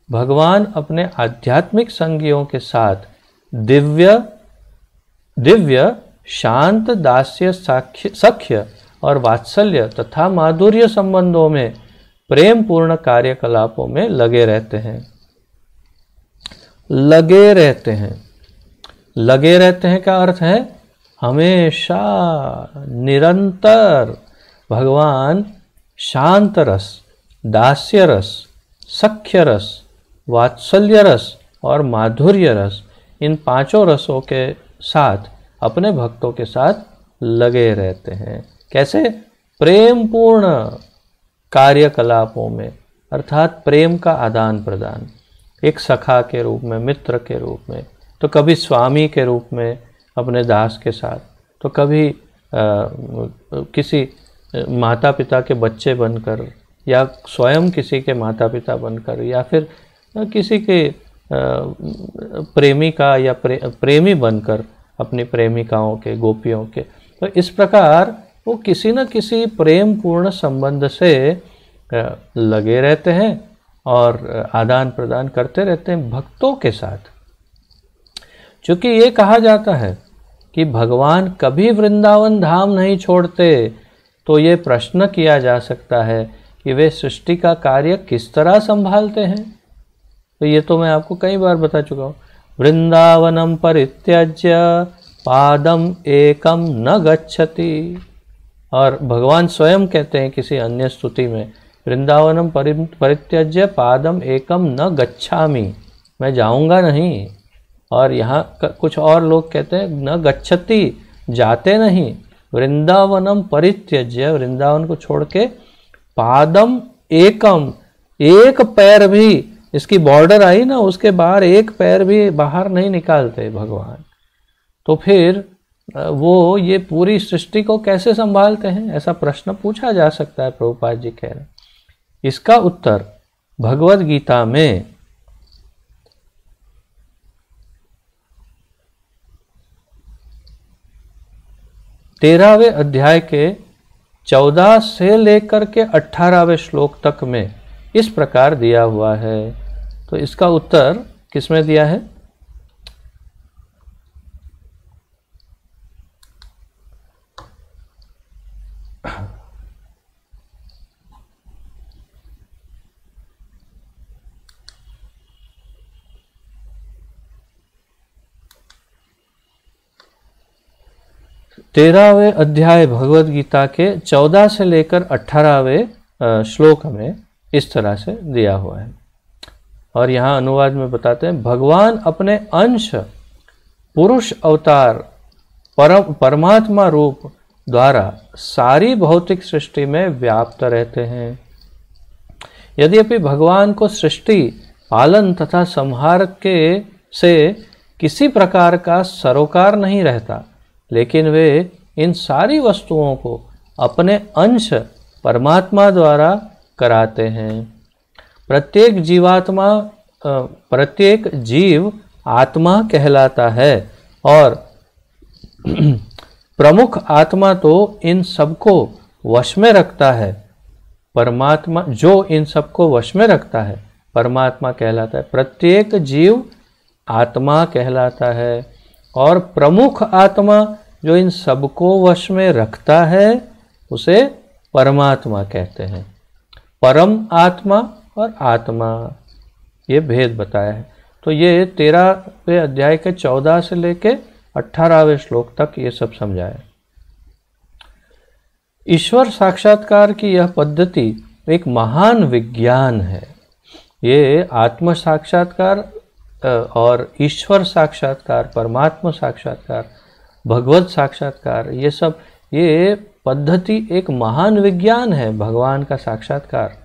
भगवान अपने आध्यात्मिक संगियों के साथ दिव्य शांत दास्य सख्य और वात्सल्य तथा माधुर्य संबंधों में प्रेम पूर्ण कार्यकलापों में लगे रहते हैं। लगे रहते हैं का अर्थ है हमेशा, निरंतर। भगवान शांत रस, दास्य रस, सख्य रस, वात्सल्य रस और माधुर्य रस, इन पांचों रसों के साथ अपने भक्तों के साथ लगे रहते हैं। कैसे? प्रेम पूर्ण कार्यकलापों में, अर्थात प्रेम का आदान प्रदान, एक सखा के रूप में, मित्र के रूप में, तो कभी स्वामी के रूप में अपने दास के साथ, तो कभी किसी माता पिता के बच्चे बनकर, या स्वयं किसी के माता पिता बनकर, या फिर किसी के प्रेमिका या प्रेमी बनकर अपनी प्रेमिकाओं के, गोपियों के। तो इस प्रकार वो किसी न किसी प्रेम पूर्ण संबंध से लगे रहते हैं और आदान प्रदान करते रहते हैं भक्तों के साथ। क्योंकि ये कहा जाता है कि भगवान कभी वृंदावन धाम नहीं छोड़ते, तो ये प्रश्न किया जा सकता है कि वे सृष्टि का कार्य किस तरह संभालते हैं। तो ये तो मैं आपको कई बार बता चुका हूँ। वृंदावनम परित्यज्य पादम एकम न गच्छति, और भगवान स्वयं कहते हैं किसी अन्य स्तुति में, वृंदावनम परित्यज्य पादम एकम न गच्छामि, मैं जाऊंगा नहीं। और यहाँ कुछ और लोग कहते हैं न गच्छति, जाते नहीं। वृंदावनम परित्यज्य, वृंदावन को छोड़ के, पादम एकम, एक पैर भी, इसकी बॉर्डर आई ना, उसके बाहर एक पैर भी बाहर नहीं निकालते भगवान। तो फिर वो ये पूरी सृष्टि को कैसे संभालते हैं, ऐसा प्रश्न पूछा जा सकता है। प्रभुपाद जी कह रहे हैं, इसका उत्तर भगवद गीता में 13वें अध्याय के 14 से लेकर के 18वें श्लोक तक में इस प्रकार दिया हुआ है। तो इसका उत्तर किसमें दिया है? तेरहवें अध्याय भगवद गीता के 14 से लेकर 18वें श्लोक में इस तरह से दिया हुआ है। और यहाँ अनुवाद में बताते हैं, भगवान अपने अंश पुरुष अवतार परमात्मा रूप द्वारा सारी भौतिक सृष्टि में व्याप्त रहते हैं। यद्यपि भगवान को सृष्टि पालन तथा संहार के से किसी प्रकार का सरोकार नहीं रहता, लेकिन वे इन सारी वस्तुओं को अपने अंश परमात्मा द्वारा कराते हैं। प्रत्येक जीव आत्मा कहलाता है, और प्रमुख आत्मा तो इन सबको वश में रखता है। परमात्मा जो इन सबको वश में रखता है परमात्मा कहलाता है। प्रत्येक जीव आत्मा कहलाता है, और प्रमुख आत्मा जो इन सबको वश में रखता है उसे परमात्मा कहते हैं। परम आत्मा और आत्मा, ये भेद बताया है। तो ये 13वें अध्याय के 14 से लेके 18वें श्लोक तक ये सब समझाया। ईश्वर साक्षात्कार की यह पद्धति एक महान विज्ञान है। ये आत्म साक्षात्कार और ईश्वर साक्षात्कार, परमात्मा साक्षात्कार, भगवत साक्षात्कार, ये पद्धति एक महान विज्ञान है, भगवान का साक्षात्कार।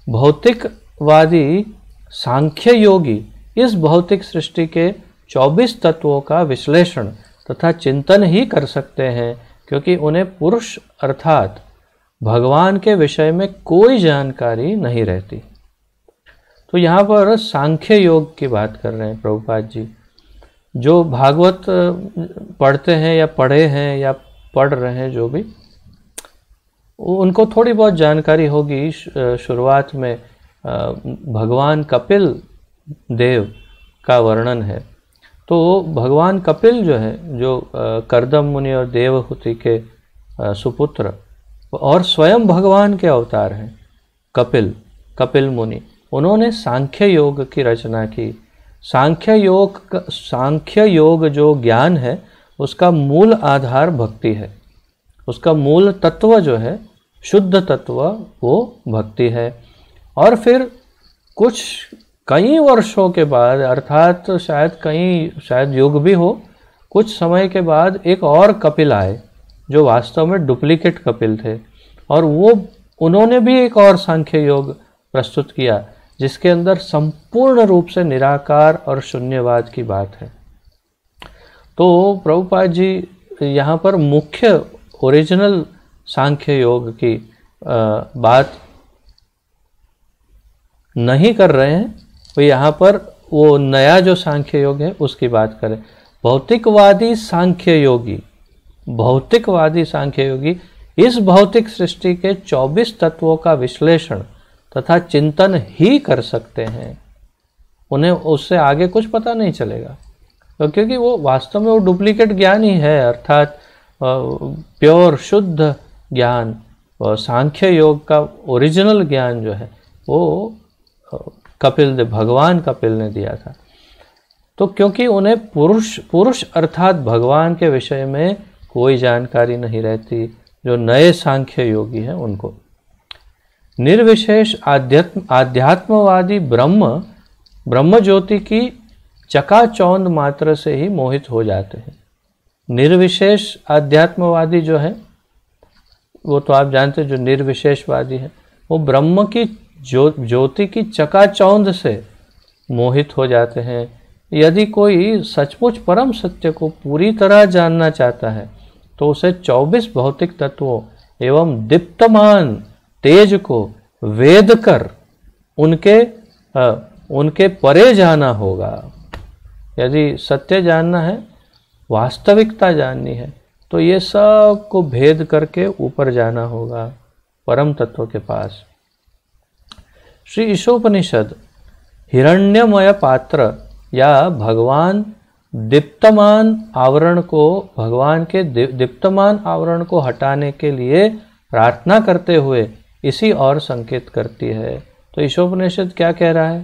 भौतिकवादी सांख्य योगी इस भौतिक सृष्टि के 24 तत्वों का विश्लेषण तथा चिंतन ही कर सकते हैं, क्योंकि उन्हें पुरुष अर्थात भगवान के विषय में कोई जानकारी नहीं रहती। तो यहाँ पर सांख्य योग की बात कर रहे हैं प्रभुपाद जी। जो भागवत पढ़ते हैं या पढ़े हैं या पढ़ रहे हैं, जो भी, उनको थोड़ी बहुत जानकारी होगी। शुरुआत में भगवान कपिल देव का वर्णन है। तो भगवान कपिल जो है, जो कर्दम मुनि और देवहूति के सुपुत्र और स्वयं भगवान के अवतार हैं, कपिल मुनि, उन्होंने सांख्य योग की रचना की। सांख्य योग जो ज्ञान है, उसका मूल आधार भक्ति है। उसका मूल तत्व जो है, शुद्ध तत्व, वो भक्ति है। और फिर कई वर्षों के बाद, अर्थात शायद युग भी हो, कुछ समय के बाद एक और कपिल आए जो वास्तव में डुप्लीकेट कपिल थे, और उन्होंने भी एक और सांख्य योग प्रस्तुत किया, जिसके अंदर संपूर्ण रूप से निराकार और शून्यवाद की बात है। तो प्रभुपाद जी यहाँ पर मुख्य ओरिजिनल सांख्य योग की बात नहीं कर रहे हैं, तो यहाँ पर वो नया जो सांख्य योग है उसकी बात करें। भौतिकवादी सांख्य योगी इस भौतिक सृष्टि के 24 तत्वों का विश्लेषण तथा चिंतन ही कर सकते हैं। उन्हें उससे आगे कुछ पता नहीं चलेगा, तो क्योंकि वो वास्तव में वो डुप्लीकेट ज्ञान ही है, अर्थात प्योर शुद्ध ज्ञान। सांख्य योग का ओरिजिनल ज्ञान जो है वो भगवान कपिल ने दिया था। तो क्योंकि उन्हें पुरुष अर्थात भगवान के विषय में कोई जानकारी नहीं रहती, जो नए सांख्य योगी हैं उनको निर्विशेष आध्यात्मवादी ब्रह्म ज्योति की चकाचौंध मात्र से ही मोहित हो जाते हैं। निर्विशेष आध्यात्मवादी जो है, वो तो आप जानते हैं, जो निर्विशेषवादी है, वो ब्रह्म की ज्योति की चकाचौंध से मोहित हो जाते हैं। यदि कोई सचमुच परम सत्य को पूरी तरह जानना चाहता है, तो उसे 24 भौतिक तत्वों एवं दीप्तमान तेज को वेद कर उनके परे जाना होगा। यदि सत्य जानना है, वास्तविकता जाननी है, तो ये सब को भेद करके ऊपर जाना होगा, परम तत्व के पास। श्री ईशोपनिषद हिरण्यमय पात्र या भगवान भगवान के दीप्तमान आवरण को हटाने के लिए प्रार्थना करते हुए इसी और संकेत करती है। तो ईशोपनिषद क्या कह रहा है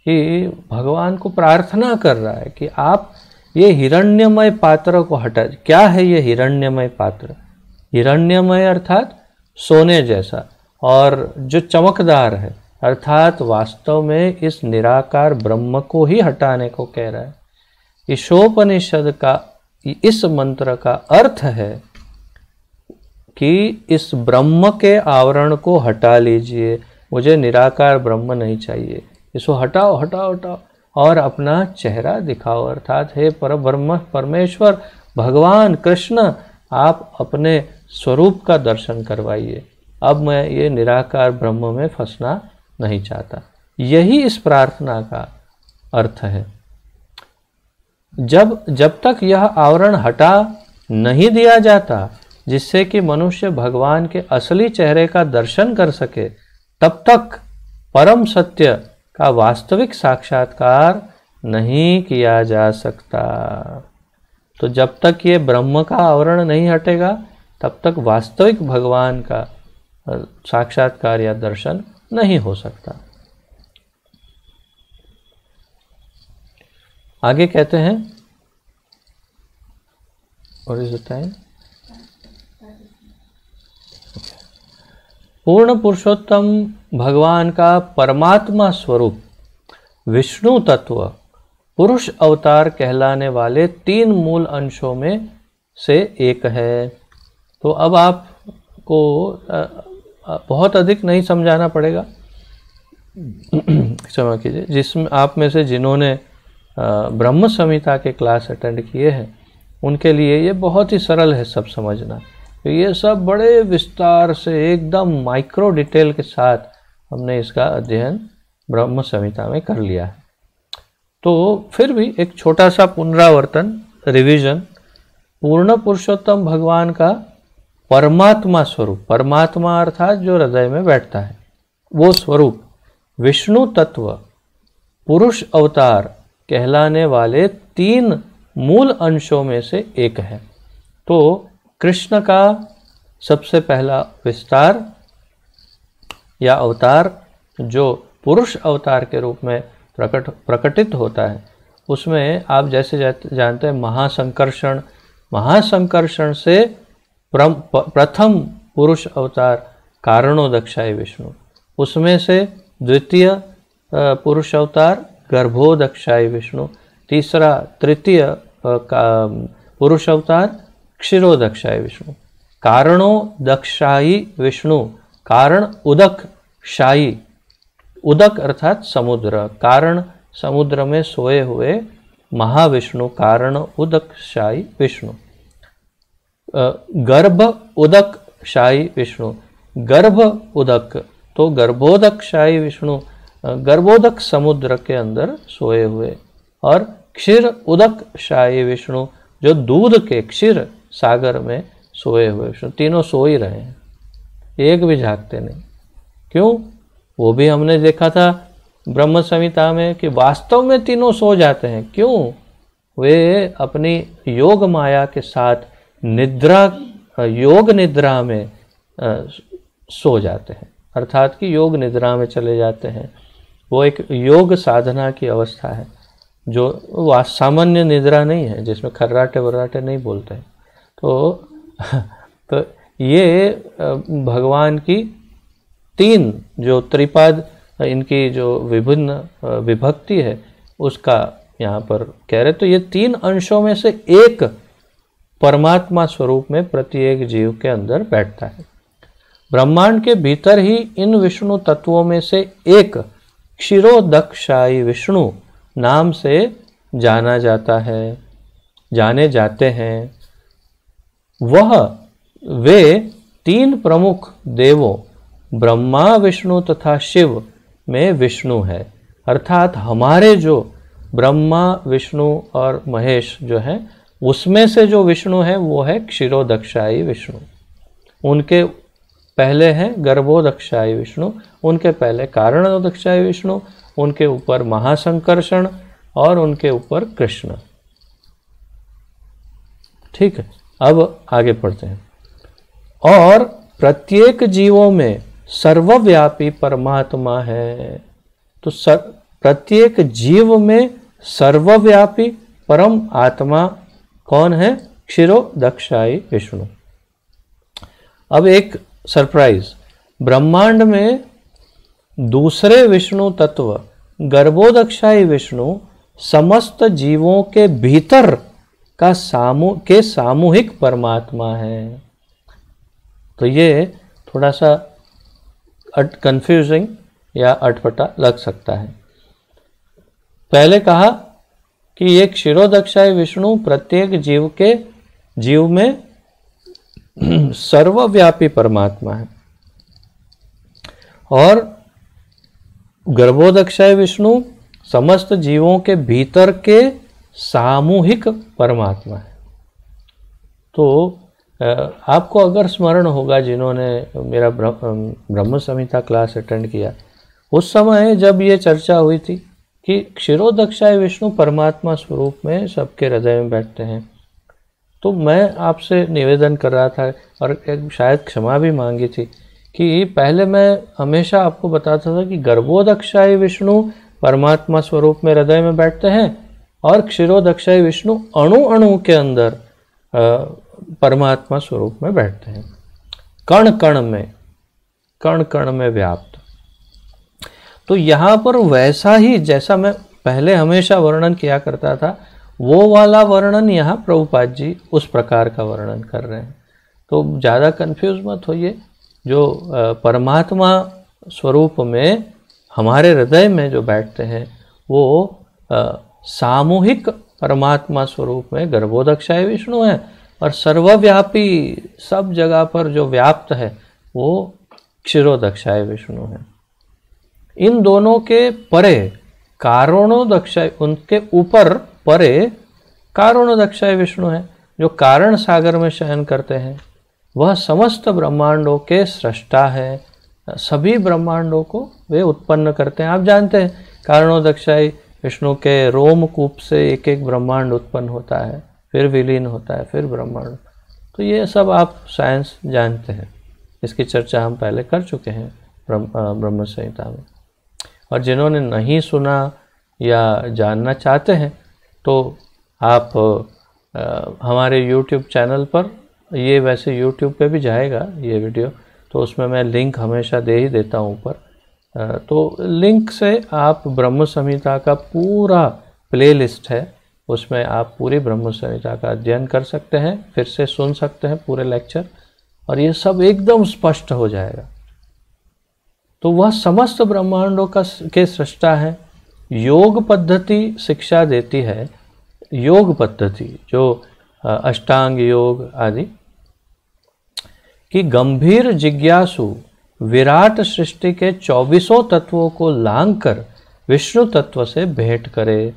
कि भगवान को प्रार्थना कर रहा है कि आप ये हिरण्यमय पात्र को हटा। क्या है ये हिरण्यमय पात्र? हिरण्यमय अर्थात सोने जैसा, और जो चमकदार है, अर्थात वास्तव में इस निराकार ब्रह्म को ही हटाने को कह रहा है। ईशोपनिषद का इस मंत्र का अर्थ है कि इस ब्रह्म के आवरण को हटा लीजिए, मुझे निराकार ब्रह्म नहीं चाहिए, इसको हटाओ हटाओ हटाओ और अपना चेहरा दिखाओ। अर्थात हे परब्रह्म परमेश्वर भगवान कृष्ण, आप अपने स्वरूप का दर्शन करवाइए। अब मैं ये निराकार ब्रह्म में फंसना नहीं चाहता। यही इस प्रार्थना का अर्थ है। जब तक यह आवरण हटा नहीं दिया जाता, जिससे कि मनुष्य भगवान के असली चेहरे का दर्शन कर सके, तब तक परम सत्य का वास्तविक साक्षात्कार नहीं किया जा सकता। तो जब तक ये ब्रह्म का आवरण नहीं हटेगा, तब तक वास्तविक भगवान का साक्षात्कार या दर्शन नहीं हो सकता। आगे कहते हैं, और इज द टाइम, पूर्ण पुरुषोत्तम भगवान का परमात्मा स्वरूप विष्णु तत्व पुरुष अवतार कहलाने वाले 3 मूल अंशों में से एक है। तो अब आपको बहुत अधिक नहीं समझाना पड़ेगा, क्षमा कीजिए, जिसमें आप में से जिन्होंने ब्रह्म संहिता के क्लास अटेंड किए हैं उनके लिए ये बहुत ही सरल है सब समझना। तो ये सब बड़े विस्तार से एकदम माइक्रो डिटेल के साथ हमने इसका अध्ययन ब्रह्म संहिता में कर लिया है। तो फिर भी एक छोटा सा पुनरावर्तन, रिवीजन। पूर्ण पुरुषोत्तम भगवान का परमात्मा स्वरूप, परमात्मा अर्थात जो हृदय में बैठता है वो स्वरूप विष्णु तत्व पुरुष अवतार कहलाने वाले 3 मूल अंशों में से एक है। तो कृष्ण का सबसे पहला विस्तार या अवतार जो पुरुष अवतार के रूप में प्रकटित होता है, उसमें आप जैसे जानते हैं महासंकर्षण, महासंकर्षण से प्रथम पुरुष अवतार कारणोदक्षाय विष्णु, उसमें से द्वितीय पुरुष अवतार गर्भोदक्षाय विष्णु, तीसरा तृतीय पुरुष अवतार क्षीरोदक्षाय विष्णु, कारणोदक्षायी विष्णु, कारण उदक शाही, उदक अर्थात समुद्र, कारण समुद्र में सोए हुए महाविष्णु कारण उदक शाही विष्णु, गर्भ उदक शाही विष्णु, गर्भ उदक तो गर्भोदक शाही विष्णु, गर्भोदक समुद्र के अंदर सोए हुए, और क्षीर उदक शाही विष्णु जो दूध के क्षीर सागर में सोए हुए विष्णु। तीनों सो ही रहे हैं, एक भी जागते नहीं। क्यों? वो भी हमने देखा था ब्रह्म संहिता में कि वास्तव में तीनों सो जाते हैं। क्यों? वे अपनी योग माया के साथ निद्रा, योग निद्रा में सो जाते हैं, अर्थात कि योग निद्रा में चले जाते हैं। वो एक योग साधना की अवस्था है जो सामान्य निद्रा नहीं है, जिसमें खर्राटे वर्राटे नहीं बोलते हैं। तो ये भगवान की 3 जो त्रिपाद, इनकी जो विभिन्न विभक्ति है उसका यहाँ पर कह रहे। तो ये 3 अंशों में से एक परमात्मा स्वरूप में प्रत्येक जीव के अंदर बैठता है। ब्रह्मांड के भीतर ही इन विष्णु तत्वों में से एक क्षीरोदक्षायी विष्णु नाम से जाना जाता है, जाने जाते हैं। वे 3 प्रमुख देवों ब्रह्मा, विष्णु तथा शिव में विष्णु है, अर्थात हमारे जो ब्रह्मा, विष्णु और महेश जो है उसमें से जो विष्णु है वो है क्षीरोदक्षायी विष्णु। उनके पहले हैं गर्भोदक्षायी विष्णु, उनके पहले कारणोदक्षायी विष्णु, उनके ऊपर महासंकर्षण और उनके ऊपर कृष्ण। ठीक है, अब आगे पढ़ते हैं। और प्रत्येक जीवों में सर्वव्यापी परमात्मा है। तो प्रत्येक जीव में सर्वव्यापी परम आत्मा कौन है? क्षीरोदक्षायी विष्णु। अब एक सरप्राइज, ब्रह्मांड में दूसरे विष्णु तत्व गर्भोदक्षायी विष्णु समस्त जीवों के भीतर का सामूहिक परमात्मा है। तो ये थोड़ा सा कंफ्यूजिंग या अटपटा लग सकता है। पहले कहा कि ये क्षीरोदक्षायी विष्णु प्रत्येक जीव में सर्वव्यापी परमात्मा है, और गर्भोदक्षायी विष्णु समस्त जीवों के भीतर के सामूहिक परमात्मा है। तो आपको अगर स्मरण होगा, जिन्होंने मेरा ब्रह्म संहिता क्लास अटेंड किया, उस समय जब ये चर्चा हुई थी कि क्षीरोदक्षायी विष्णु परमात्मा स्वरूप में सबके हृदय में बैठते हैं, तो मैं आपसे निवेदन कर रहा था और शायद क्षमा भी मांगी थी कि पहले मैं हमेशा आपको बताता था कि गर्भोदक्षाई विष्णु परमात्मा स्वरूप में हृदय में बैठते हैं और क्षीरोदक्षाई विष्णु अणु अणु के अंदर परमात्मा स्वरूप में बैठते हैं, कण कण में व्याप्त। तो यहाँ पर वैसा ही जैसा मैं पहले हमेशा वर्णन किया करता था, वो वाला वर्णन यहाँ प्रभुपाद जी उस प्रकार का वर्णन कर रहे हैं। तो ज़्यादा कंफ्यूज मत होइए। जो परमात्मा स्वरूप में हमारे हृदय में जो बैठते हैं वो सामूहिक परमात्मा स्वरूप में गर्भोदक्षाय विष्णु है, और सर्वव्यापी सब जगह पर जो व्याप्त है वो क्षीरोदक्षाय विष्णु है। इन दोनों के परे कारणोदक्षाय, उनके ऊपर परे कारणोदक्षाय विष्णु है, जो कारण सागर में शयन करते हैं। वह समस्त ब्रह्मांडों के सृष्टा है, सभी ब्रह्मांडों को वे उत्पन्न करते हैं। आप जानते हैं कारणोदक्षाय विष्णु के रोमकूप से एक एक ब्रह्मांड उत्पन्न होता है, फिर विलीन होता है, फिर ब्रह्मांड। तो ये सब आप साइंस जानते हैं, इसकी चर्चा हम पहले कर चुके हैं ब्रह्म संहिता में। और जिन्होंने नहीं सुना या जानना चाहते हैं तो आप हमारे YouTube चैनल पर, ये वैसे YouTube पे भी जाएगा ये वीडियो, तो उसमें मैं लिंक हमेशा दे ही देता हूँ ऊपर। तो लिंक से आप ब्रह्म संहिता का पूरा प्लेलिस्ट है, उसमें आप पूरी ब्रह्म संहिता का अध्ययन कर सकते हैं, फिर से सुन सकते हैं पूरे लेक्चर, और ये सब एकदम स्पष्ट हो जाएगा। तो वह समस्त ब्रह्मांडों के सृष्टा है। योग पद्धति शिक्षा देती है, योग पद्धति जो अष्टांग योग आदि, कि गंभीर जिज्ञासु विराट सृष्टि के 24 तत्वों को लांघकर विष्णु तत्व से भेंट करे।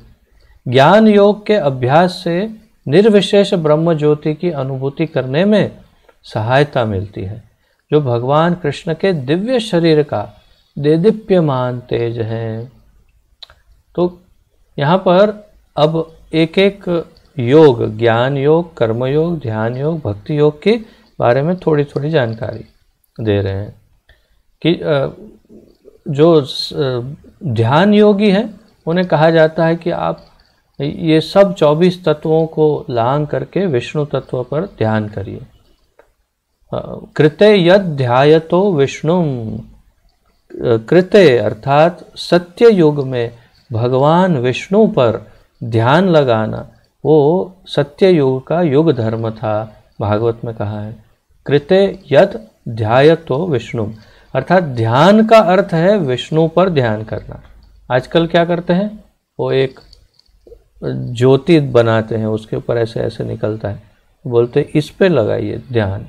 ज्ञान योग के अभ्यास से निर्विशेष ब्रह्म ज्योति की अनुभूति करने में सहायता मिलती है, जो भगवान कृष्ण के दिव्य शरीर का देदीप्यमान तेज है। तो यहाँ पर अब एक एक योग, ज्ञान योग, कर्म योग, ध्यान योग, भक्ति योग के बारे में थोड़ी थोड़ी जानकारी दे रहे हैं कि जो ध्यान योगी हैं उन्हें कहा जाता है कि आप ये सब 24 तत्वों को लांघ करके विष्णु तत्व पर ध्यान करिए। कृते यद ध्यायतो विष्णु, कृते अर्थात सत्य युग में भगवान विष्णु पर ध्यान लगाना वो सत्य युग का युग धर्म था, भागवत में कहा है। कृते यद ध्यायतो विष्णु, अर्थात ध्यान का अर्थ है विष्णु पर ध्यान करना। आजकल क्या करते हैं, वो एक ज्योति बनाते हैं, उसके ऊपर ऐसे ऐसे निकलता है, बोलते इस पे लगाइए ध्यान,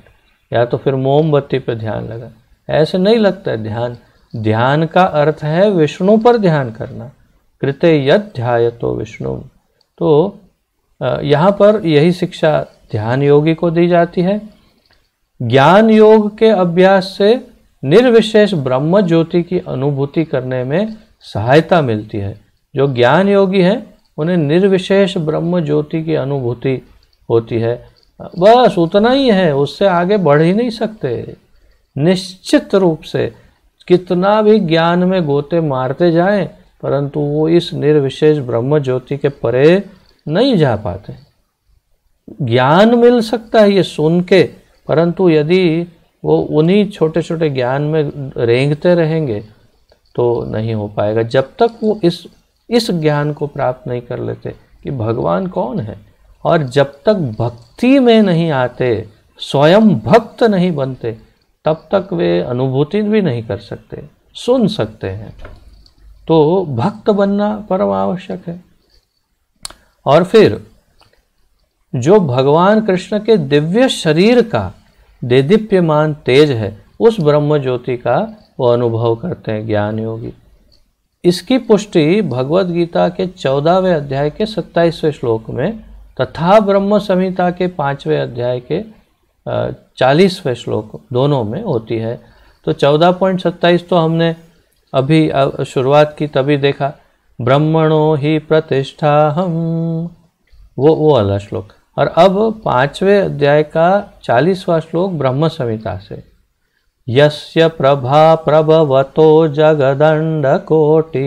या तो फिर मोमबत्ती पे ध्यान लगा। ऐसे नहीं लगता है ध्यान। ध्यान का अर्थ है विष्णु पर ध्यान करना। कृते यद ध्यायतो विष्णु। तो यहाँ पर यही शिक्षा ध्यान योगी को दी जाती है। ज्ञान योग के अभ्यास से निर्विशेष ब्रह्म ज्योति की अनुभूति करने में सहायता मिलती है। जो ज्ञान योगी हैं उन्हें निर्विशेष ब्रह्म ज्योति की अनुभूति होती है, बस उतना ही है, उससे आगे बढ़ ही नहीं सकते। निश्चित रूप से कितना भी ज्ञान में गोते मारते जाएं, परंतु वो इस निर्विशेष ब्रह्म ज्योति के परे नहीं जा पाते। ज्ञान मिल सकता है ये सुन के, परंतु यदि वो उन्हीं छोटे छोटे ज्ञान में रेंगते रहेंगे तो नहीं हो पाएगा, जब तक वो इस ज्ञान को प्राप्त नहीं कर लेते कि भगवान कौन है। और जब तक भक्ति में नहीं आते, स्वयं भक्त नहीं बनते, तब तक वे अनुभूति भी नहीं कर सकते। सुन सकते हैं, तो भक्त बनना परम आवश्यक है। और फिर जो भगवान कृष्ण के दिव्य शरीर का देदीप्यमान तेज है, उस ब्रह्म ज्योति का वो अनुभव करते हैं ज्ञान योगी। इसकी पुष्टि भगवद गीता के 14वें अध्याय के 27वें श्लोक में तथा ब्रह्म संहिता के 5वें अध्याय के 40वें श्लोक दोनों में होती है। तो 14.27 तो हमने अभी शुरुआत की तभी देखा, ब्रह्मणो ही प्रतिष्ठा हम, वो वाला श्लोक। और अब 5वें अध्याय का 40वां श्लोक ब्रह्म संहिता से। यस्य प्रभा प्रभवतो जगदण्डकोटि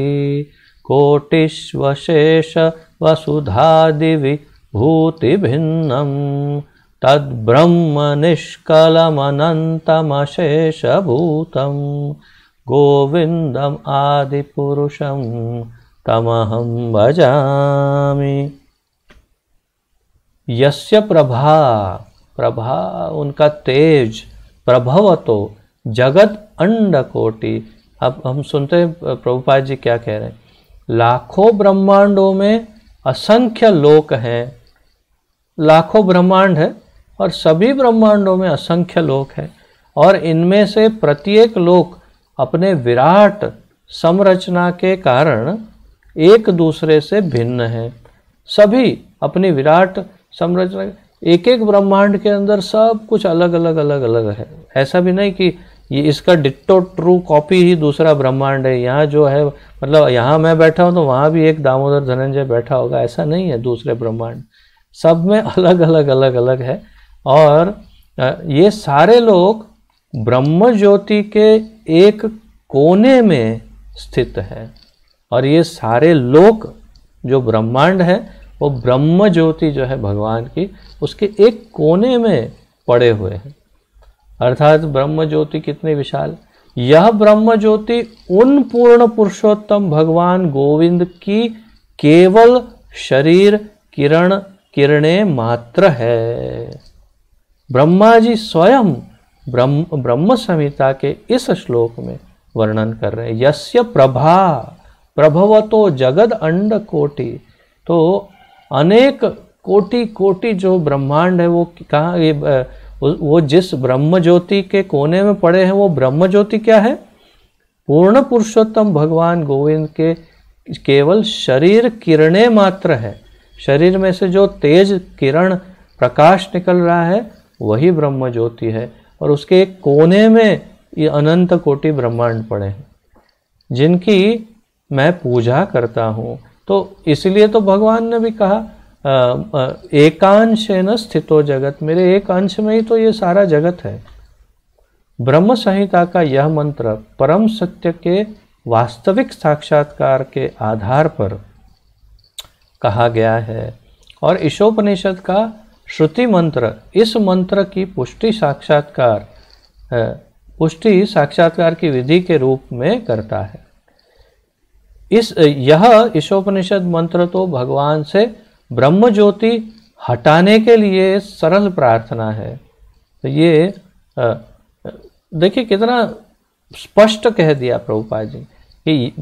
कोटिष्वशेष वसुधादिविभूतिभिन्नं तद्ब्रह्म निष्कलमनन्तमशेषभूतं गोविन्दम् आदिपुरुषं तमहं भजामि। यस्य प्रभा, प्रभा उनका तेज, प्रभवतो जगत अंडकोटि। अब हम सुनते हैं प्रभुपाद जी क्या कह रहे हैं, लाखों ब्रह्मांडों में असंख्य लोक हैं, लाखों ब्रह्मांड है और सभी ब्रह्मांडों में असंख्य लोक हैं, और इनमें से प्रत्येक लोक अपने विराट संरचना के कारण एक दूसरे से भिन्न है। सभी अपनी विराट संरचना, एक एक ब्रह्मांड के अंदर सब कुछ अलग अलग अलग अलग है। ऐसा भी नहीं कि ये इसका डिट्टो ट्रू कॉपी ही दूसरा ब्रह्मांड है। यहाँ जो है मतलब यहाँ मैं बैठा हूँ तो वहाँ भी एक दामोदर धनंजय बैठा होगा, ऐसा नहीं है। दूसरे ब्रह्मांड सब में अलग अलग अलग अलग है। और ये सारे लोग ब्रह्म ज्योति के एक कोने में स्थित है, और ये सारे लोक जो ब्रह्मांड है वो ब्रह्म ज्योति जो है भगवान की, उसके एक कोने में पड़े हुए हैं। अर्थात ब्रह्म ज्योति कितनी विशाल। यह ब्रह्म ज्योति उन पूर्ण पुरुषोत्तम भगवान गोविंद की केवल शरीर किरणें मात्र है। ब्रह्मा जी स्वयं ब्रह्म संहिता के इस श्लोक में वर्णन कर रहे हैं, यस्य प्रभा प्रभवतो जगद अंड कोटि। तो अनेक कोटि कोटि जो ब्रह्मांड है वो कहाँ, वो जिस ब्रह्म ज्योति के कोने में पड़े हैं वो ब्रह्म ज्योति क्या है, पूर्ण पुरुषोत्तम भगवान गोविंद के केवल शरीर किरणें मात्र है। शरीर में से जो तेज किरण प्रकाश निकल रहा है वही ब्रह्म ज्योति है, और उसके एक कोने में ये अनंत कोटि ब्रह्मांड पड़े हैं जिनकी मैं पूजा करता हूँ। तो इसलिए तो भगवान ने भी कहा एकांशेन स्थितो जगत, मेरे एक अंश में ही तो ये सारा जगत है। ब्रह्म संहिता का यह मंत्र परम सत्य के वास्तविक साक्षात्कार के आधार पर कहा गया है, और ईशोपनिषद का श्रुति मंत्र इस मंत्र की पुष्टि साक्षात्कार की विधि के रूप में करता है। यह ईशोपनिषद मंत्र तो भगवान से ब्रह्म ज्योति हटाने के लिए सरल प्रार्थना है। तो ये देखिए कितना स्पष्ट कह दिया प्रभुपाद जी कि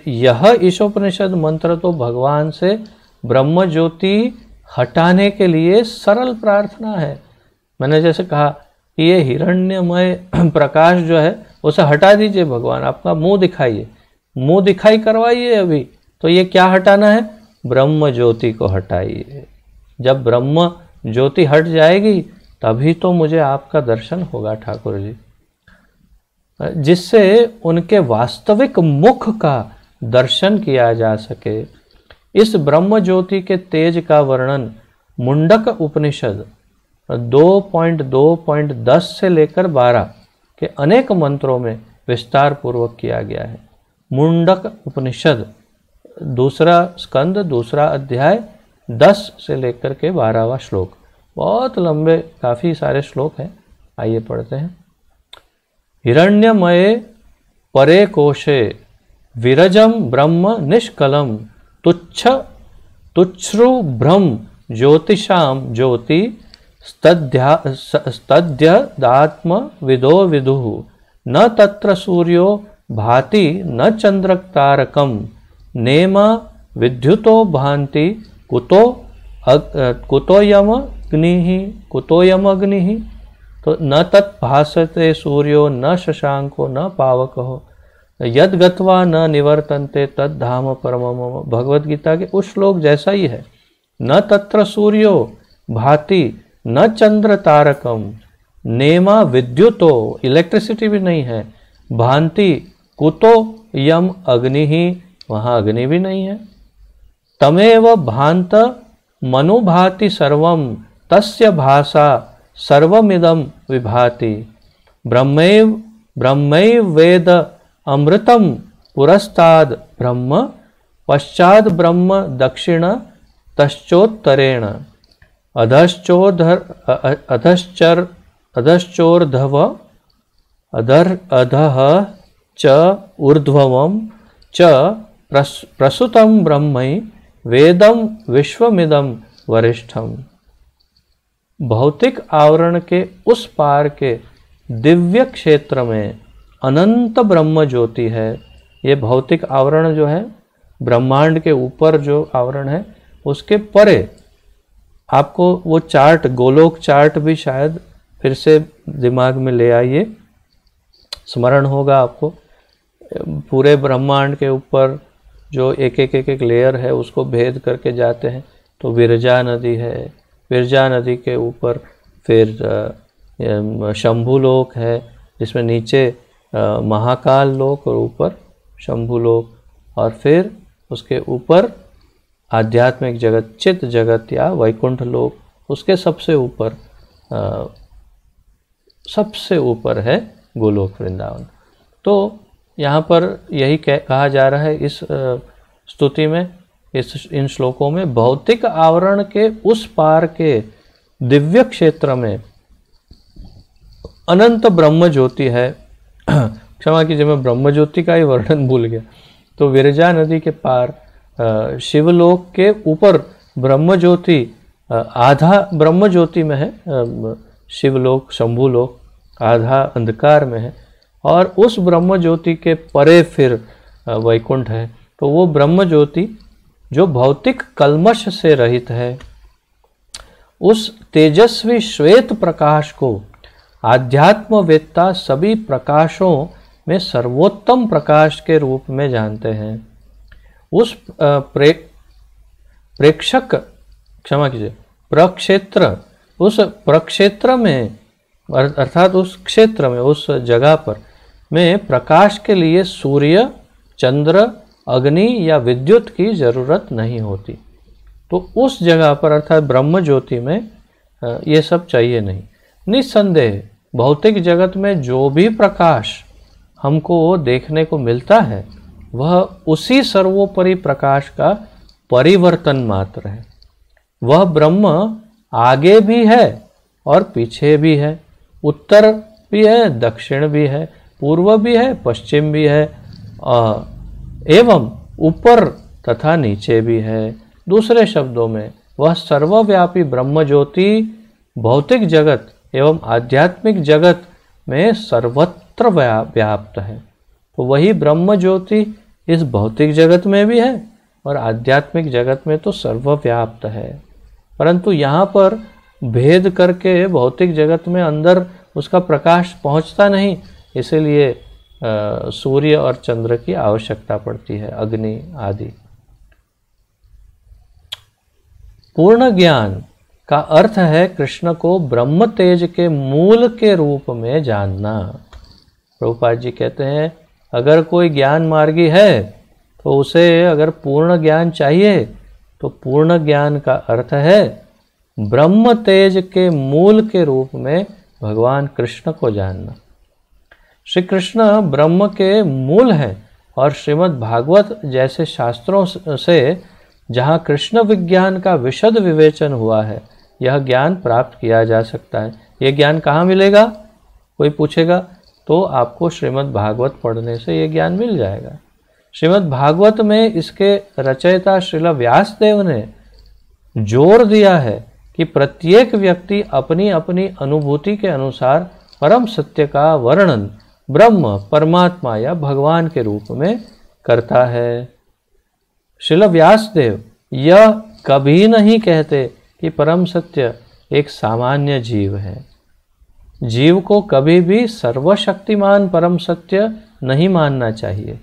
यह ईशोपनिषद मंत्र तो भगवान से ब्रह्म ज्योति हटाने के लिए सरल प्रार्थना है। मैंने जैसे कहा कि ये हिरण्यमय प्रकाश जो है उसे हटा दीजिए भगवान, आपका मुंह दिखाइए, मुंह दिखाई करवाइए अभी। तो ये क्या हटाना है, ब्रह्म ज्योति को हटाइए। जब ब्रह्म ज्योति हट जाएगी तभी तो मुझे आपका दर्शन होगा ठाकुर जी, जिससे उनके वास्तविक मुख का दर्शन किया जा सके। इस ब्रह्म ज्योति के तेज का वर्णन मुंडक उपनिषद 2.2.10 से लेकर 12 के अनेक मंत्रों में विस्तार पूर्वक किया गया है। मुंडक उपनिषद दूसरा स्कंद दूसरा अध्याय 10 से लेकर के 12वां श्लोक, बहुत लंबे काफ़ी सारे श्लोक हैं। आइए पढ़ते हैं। हिरण्यमये परे कोशे विरजम ब्रह्म निष्कलम तुच्छ्रु ब्रह्म ज्योतिषाम ज्योति स्तद्यदात्म विदो विदुः न तत्र सूर्यो भाति न चंद्रतारकम नेम विद्युतो भांति कुतोयम अग्निः तो न तत्भासते सूर्यो न शशांको न पावको यद गत्वा न निवर्तन्ते तद्धाम परमम। भगवद गीता के उस श्लोक जैसा ही है। न तत्र सूर्यो भाति न चंद्र तारकम नेमा विद्युतो, इलेक्ट्रिसिटी भी नहीं है, भांति कुतो यम अग्नि ही, वहाँ अग्नि भी नहीं है। तमेव भांत मनुभाति सर्वम तस्य भाषा सर्वमिदं विभाति ब्रह्मैव ब्रह्मैव वेद अमृतम पुरस्ताद ब्रह्म पश्चाद ब्रह्म दक्षिण तश्चोत्तरेण अधश्चोर्धव अधः च ऊर्ध्वम च प्रसुतम ब्रह्मै वेदम विश्वमिदम वरिष्ठम। भौतिक आवरण के उस पार के दिव्य क्षेत्र में अनंत ब्रह्म ज्योति है। ये भौतिक आवरण जो है, ब्रह्मांड के ऊपर जो आवरण है, उसके परे आपको वो चार्ट, गोलोक चार्ट भी शायद फिर से दिमाग में ले आइए, स्मरण होगा आपको। पूरे ब्रह्मांड के ऊपर जो एक एक लेयर है उसको भेद करके जाते हैं तो विरजा नदी है, विरजा नदी के ऊपर फिर शंभु लोक है, जिसमें नीचे महाकाल लोक और ऊपर शंभु लोक, और फिर उसके ऊपर आध्यात्मिक जगत, चित्त जगत या वैकुंठ लोक, उसके सबसे ऊपर है गोलोक वृंदावन। तो यहाँ पर यही कहा जा रहा है इस स्तुति में, इन श्लोकों में, भौतिक आवरण के उस पार के दिव्य क्षेत्र में अनंत ब्रह्म ज्योति है। क्षमा कीजिए, मैं ब्रह्म ज्योति का ही वर्णन भूल गया। तो विरजा नदी के पार शिवलोक के ऊपर ब्रह्म ज्योति, आधा ब्रह्म ज्योति में है शिवलोक, शंभुलोक आधा अंधकार में है, और उस ब्रह्म ज्योति के परे फिर वैकुंठ है। तो वो ब्रह्म ज्योति जो भौतिक कल्मश से रहित है, उस तेजस्वी श्वेत प्रकाश को आध्यात्मवेत्ता सभी प्रकाशों में सर्वोत्तम प्रकाश के रूप में जानते हैं। उस प्रेक्षक, क्षमा कीजिए, प्रक्षेत्र, उस प्रक्षेत्र में अर्थात उस क्षेत्र में, उस जगह पर में प्रकाश के लिए सूर्य, चंद्र, अग्नि या विद्युत की जरूरत नहीं होती। तो उस जगह पर अर्थात ब्रह्म ज्योति में ये सब चाहिए नहीं। निस्संदेह भौतिक जगत में जो भी प्रकाश हमको देखने को मिलता है वह उसी सर्वोपरि प्रकाश का परिवर्तन मात्र है। वह ब्रह्म आगे भी है और पीछे भी है, उत्तर भी है, दक्षिण भी है, पूर्व भी है, पश्चिम भी है, एवं ऊपर तथा नीचे भी है। दूसरे शब्दों में वह सर्वव्यापी ब्रह्म ज्योति भौतिक जगत एवं आध्यात्मिक जगत में सर्वत्र व्याप्त है। तो वही ब्रह्म ज्योति इस भौतिक जगत में भी है और आध्यात्मिक जगत में तो सर्वव्याप्त है, परंतु यहाँ पर भेद करके भौतिक जगत में अंदर उसका प्रकाश पहुँचता नहीं, इसीलिए सूर्य और चंद्र की आवश्यकता पड़ती है, अग्नि आदि। पूर्ण ज्ञान का अर्थ है कृष्ण को ब्रह्म तेज के मूल के रूप में जानना। प्रभुपाद जी कहते हैं अगर कोई ज्ञान मार्गी है तो उसे अगर पूर्ण ज्ञान चाहिए तो पूर्ण ज्ञान का अर्थ है ब्रह्म तेज के मूल के रूप में भगवान कृष्ण को जानना। श्री कृष्ण ब्रह्म के मूल है और श्रीमद् भागवत जैसे शास्त्रों से जहाँ कृष्ण विज्ञान का विशद विवेचन हुआ है यह ज्ञान प्राप्त किया जा सकता है। यह ज्ञान कहाँ मिलेगा, कोई पूछेगा, तो आपको श्रीमद् भागवत पढ़ने से यह ज्ञान मिल जाएगा। श्रीमद् भागवत में इसके रचयिता श्रील व्यासदेव ने जोर दिया है कि प्रत्येक व्यक्ति अपनी अपनी अनुभूति के अनुसार परम सत्य का वर्णन ब्रह्म, परमात्मा या भगवान के रूप में करता है। श्रील व्यासदेव यह कभी नहीं कहते कि परम सत्य एक सामान्य जीव है। जीव को कभी भी सर्वशक्तिमान परम सत्य नहीं मानना चाहिए।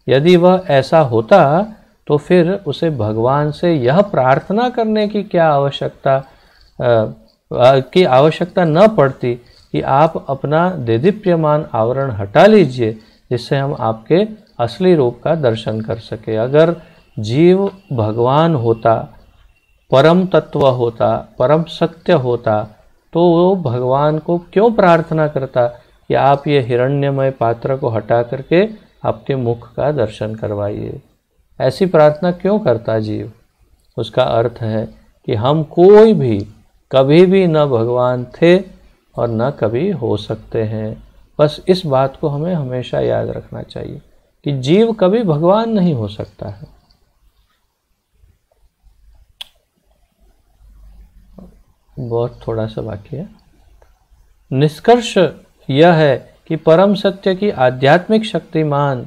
यदि वह ऐसा होता तो फिर उसे भगवान से यह प्रार्थना करने की क्या आवश्यकता न पड़ती कि आप अपना देदीप्यमान आवरण हटा लीजिए जिससे हम आपके असली रूप का दर्शन कर सके। अगर जीव भगवान होता, परम तत्व होता, परम सत्य होता, तो वो भगवान को क्यों प्रार्थना करता कि आप ये हिरण्यमय पात्र को हटा करके आपके मुख का दर्शन करवाइए। ऐसी प्रार्थना क्यों करता जीव? उसका अर्थ है कि हम कोई भी कभी भी न भगवान थे और न कभी हो सकते हैं। बस इस बात को हमें हमेशा याद रखना चाहिए कि जीव कभी भगवान नहीं हो सकता है। बहुत थोड़ा सा बाकी है। निष्कर्ष यह है कि परम सत्य की आध्यात्मिक शक्तिमान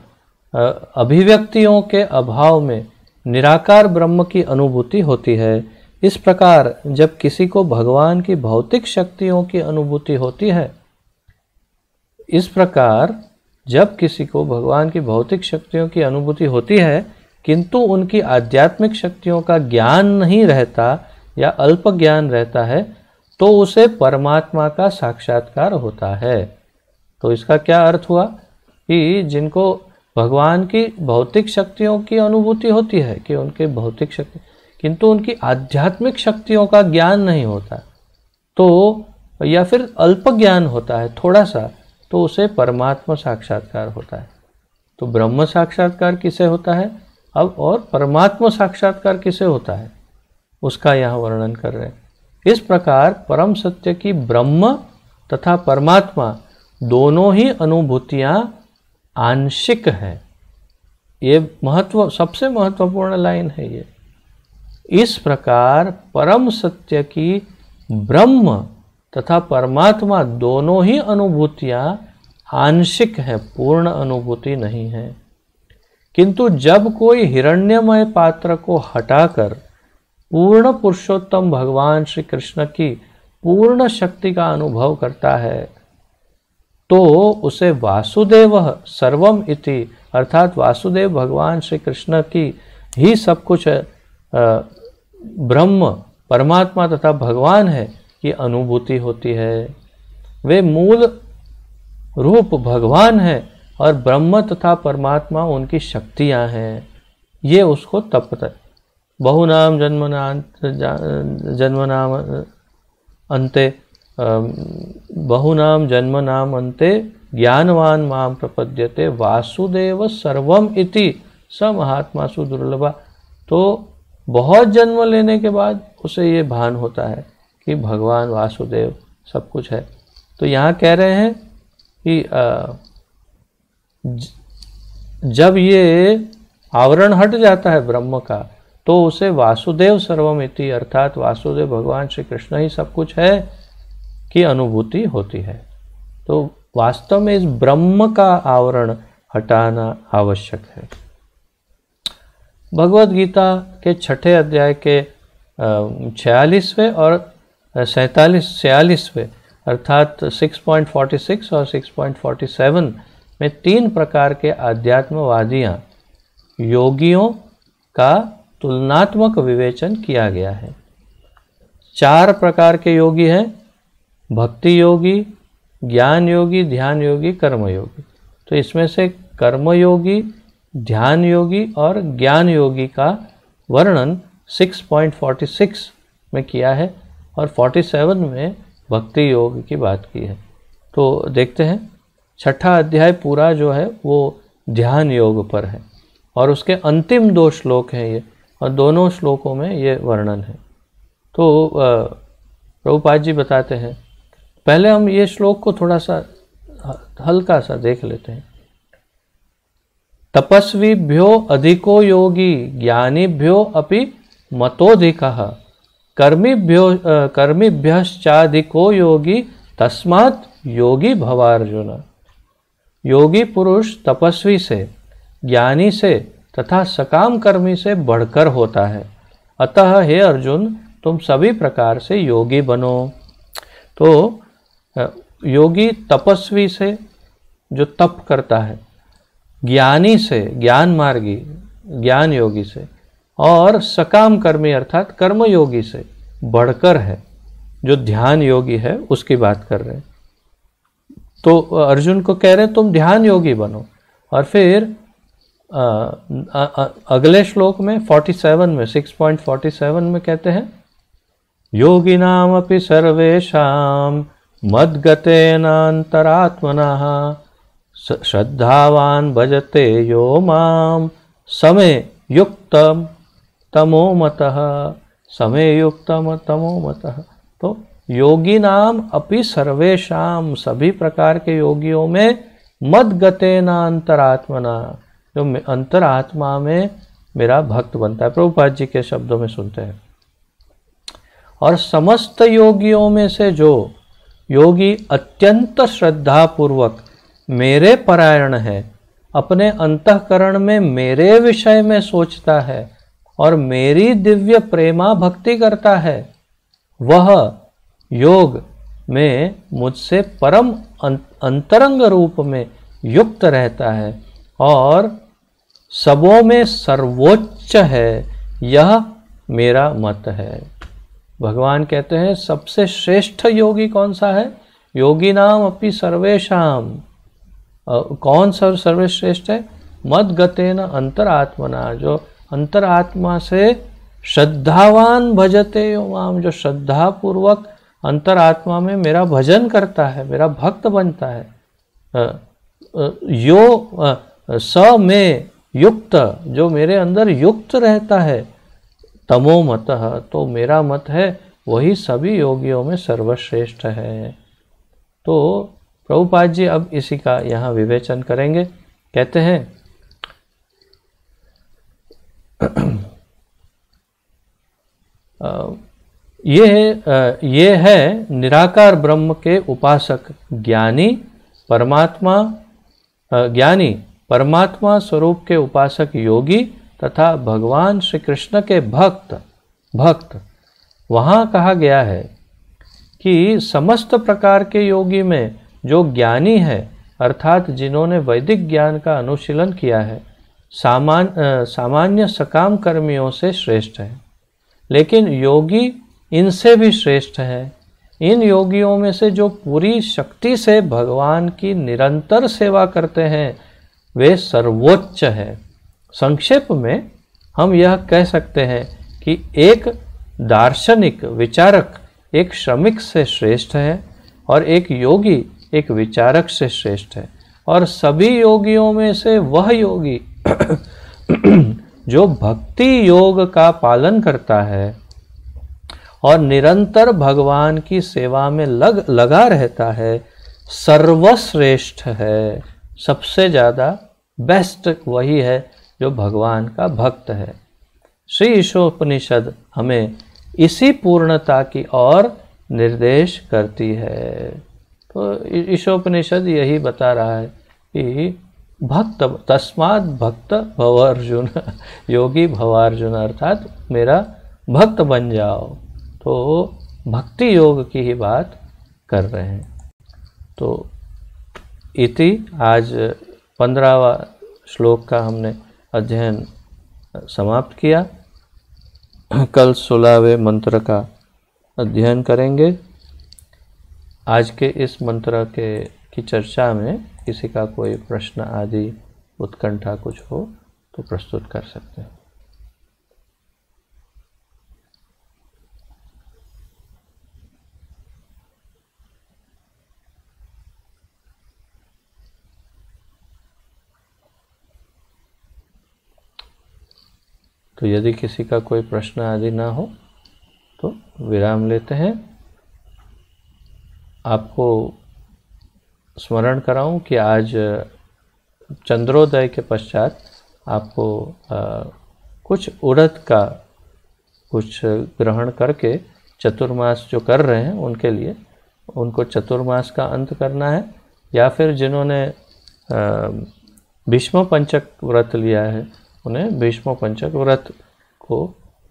अभिव्यक्तियों के अभाव में निराकार ब्रह्म की अनुभूति होती है। इस प्रकार जब किसी को भगवान की भौतिक शक्तियों की अनुभूति होती है, इस प्रकार जब किसी को भगवान की भौतिक शक्तियों की अनुभूति होती है किंतु उनकी आध्यात्मिक शक्तियों का ज्ञान नहीं रहता या अल्प ज्ञान रहता है, तो उसे परमात्मा का साक्षात्कार होता है। तो इसका क्या अर्थ हुआ कि जिनको भगवान की भौतिक शक्तियों की अनुभूति होती है कि उनके भौतिक शक्ति, किंतु उनकी आध्यात्मिक शक्तियों का ज्ञान नहीं होता, तो या फिर अल्प ज्ञान होता है थोड़ा सा, तो उसे परमात्मा साक्षात्कार होता है। तो ब्रह्म साक्षात्कार किसे होता है अब, और परमात्मा साक्षात्कार किसे होता है, उसका यहाँ वर्णन कर रहे हैं। इस प्रकार परम सत्य की ब्रह्म तथा परमात्मा दोनों ही अनुभूतियाँ आंशिक है। ये सबसे महत्वपूर्ण लाइन है ये। इस प्रकार परम सत्य की ब्रह्म तथा परमात्मा दोनों ही अनुभूतियाँ आंशिक है, पूर्ण अनुभूति नहीं है। किंतु जब कोई हिरण्यमय पात्र को हटाकर पूर्ण पुरुषोत्तम भगवान श्री कृष्ण की पूर्ण शक्ति का अनुभव करता है, तो उसे वासुदेव सर्वम इति, अर्थात वासुदेव भगवान श्री कृष्ण की ही सब कुछ ब्रह्म परमात्मा तथा भगवान है की अनुभूति होती है। वे मूल रूप भगवान है और ब्रह्म तथा परमात्मा उनकी शक्तियां हैं। ये उसको तब पता है। बहुनाम जन्मनाम अन्ते बहुनाम जन्मनाम अन्ते ज्ञानवान माम प्रपद्यते वासुदेव सर्वम इति स महात्मासु दुर्लभा। तो बहुत जन्म लेने के बाद उसे ये भान होता है कि भगवान वासुदेव सब कुछ है। तो यहाँ कह रहे हैं कि जब ये आवरण हट जाता है ब्रह्म का, तो उसे वासुदेव सर्वमिति, अर्थात वासुदेव भगवान श्री कृष्ण ही सब कुछ है की अनुभूति होती है। तो वास्तव में इस ब्रह्म का आवरण हटाना आवश्यक है। भगवद गीता के 6ठे अध्याय के 46वें और 46वें अर्थात 6.46 और 6.47 में 3 प्रकार के आध्यात्मवादियाँ योगियों का तुलनात्मक विवेचन किया गया है। 4 प्रकार के योगी हैं: भक्ति योगी, ज्ञान योगी, ध्यान योगी, कर्म योगी। तो इसमें से कर्म योगी, ध्यान योगी और ज्ञान योगी का वर्णन 6.46 में किया है और 47 में भक्ति योग की बात की है। तो देखते हैं, 6ठा अध्याय पूरा जो है वो ध्यान योग पर है और उसके अंतिम 2 श्लोक हैं ये, और दोनों श्लोकों में ये वर्णन है। तो प्रभुपाद जी बताते हैं, पहले हम ये श्लोक को थोड़ा सा हल्का सा देख लेते हैं। तपस्वीभ्यो अधिको योगी ज्ञानीभ्यो अपि मतोधिकः कर्मिभ्यश्चाधिको योगी तस्मात् योगी भवार्जुन। योगी पुरुष तपस्वी से, ज्ञानी से तथा सकाम कर्मी से बढ़कर होता है। अतः हे अर्जुन, तुम सभी प्रकार से योगी बनो। तो योगी तपस्वी से जो तप करता है, ज्ञानी से, ज्ञान मार्गी ज्ञान योगी से, और सकाम कर्मी अर्थात कर्म योगी से बढ़कर है, जो ध्यान योगी है उसकी बात कर रहे हैं। तो अर्जुन को कह रहे हैं तुम ध्यान योगी बनो। और फिर अगले श्लोक में 47 में 6.47 में कहते हैं, योगिनामपि सर्वेषां मद्गतेन अंतरात्मनः श्रद्धावान भजते यो माम समे युक्तम तमोमतः, समे युक्तम तमोमतः। तो योगी नाम अपि सर्वेशाम, सभी प्रकार के योगियों में मद्गतेन अंतरात्मना, जो अंतरात्मा में मेरा भक्त बनता है, प्रभुपाद जी के शब्दों में सुनते हैं। और समस्त योगियों में से जो योगी अत्यंत श्रद्धा पूर्वक मेरे परायण है, अपने अंतःकरण में मेरे विषय में सोचता है और मेरी दिव्य प्रेमा भक्ति करता है, वह योग में मुझसे परम अंतरंग रूप में युक्त रहता है और सबों में सर्वोच्च है, यह मेरा मत है। भगवान कहते हैं सबसे श्रेष्ठ योगी कौन सा है? योगी नाम अपि सर्वेशाम। कौन सा सर्वश्रेष्ठ है? मद्गतेन अंतरात्मना, जो अंतरात्मा से श्रद्धावान भजते यो माम, जो श्रद्धा पूर्वक अंतरात्मा में मेरा भजन करता है, मेरा भक्त बनता है। स में युक्त, जो मेरे अंदर युक्त रहता है, तमो मतः, तो मेरा मत है वही सभी योगियों में सर्वश्रेष्ठ है। तो प्रभुपाद जी अब इसी का यहाँ विवेचन करेंगे। कहते हैं ये है निराकार ब्रह्म के उपासक, ज्ञानी परमात्मा स्वरूप के उपासक योगी तथा भगवान श्री कृष्ण के भक्त। वहाँ कहा गया है कि समस्त प्रकार के योगी में जो ज्ञानी है, अर्थात जिन्होंने वैदिक ज्ञान का अनुशीलन किया है, सामान्य सकाम कर्मियों से श्रेष्ठ है। लेकिन योगी इनसे भी श्रेष्ठ है। इन योगियों में से जो पूरी शक्ति से भगवान की निरंतर सेवा करते हैं, वे सर्वोच्च है। संक्षेप में हम यह कह सकते हैं कि एक दार्शनिक विचारक एक श्रमिक से श्रेष्ठ है और एक योगी एक विचारक से श्रेष्ठ है। और सभी योगियों में से वह योगी जो भक्ति योग का पालन करता है और निरंतर भगवान की सेवा में लगा रहता है, सर्वश्रेष्ठ है। सबसे ज़्यादा बेस्ट वही है जो भगवान का भक्त है। श्री ईशोपनिषद हमें इसी पूर्णता की ओर निर्देश करती है। तो ईशोपनिषद यही बता रहा है कि भक्त तस्मात् भक्त भव अर्जुन, योगी भवार्जुन, अर्थात मेरा भक्त बन जाओ। तो भक्ति योग की ही बात कर रहे हैं। तो इति आज 15वां श्लोक का हमने अध्ययन समाप्त किया। कल 16वें मंत्र का अध्ययन करेंगे। आज के इस मंत्र की चर्चा में किसी का कोई प्रश्न आदि उत्कंठा कुछ हो तो प्रस्तुत कर सकते हैं। तो यदि किसी का कोई प्रश्न आदि ना हो तो विराम लेते हैं। आपको स्मरण कराऊं कि आज चंद्रोदय के पश्चात आपको कुछ उड़द का कुछ ग्रहण करके चतुर्मास जो कर रहे हैं उनके लिए, उनको चतुर्मास का अंत करना है। या फिर जिन्होंने भीष्म पंचक व्रत लिया है उन्हें भीष्म पंचक व्रत को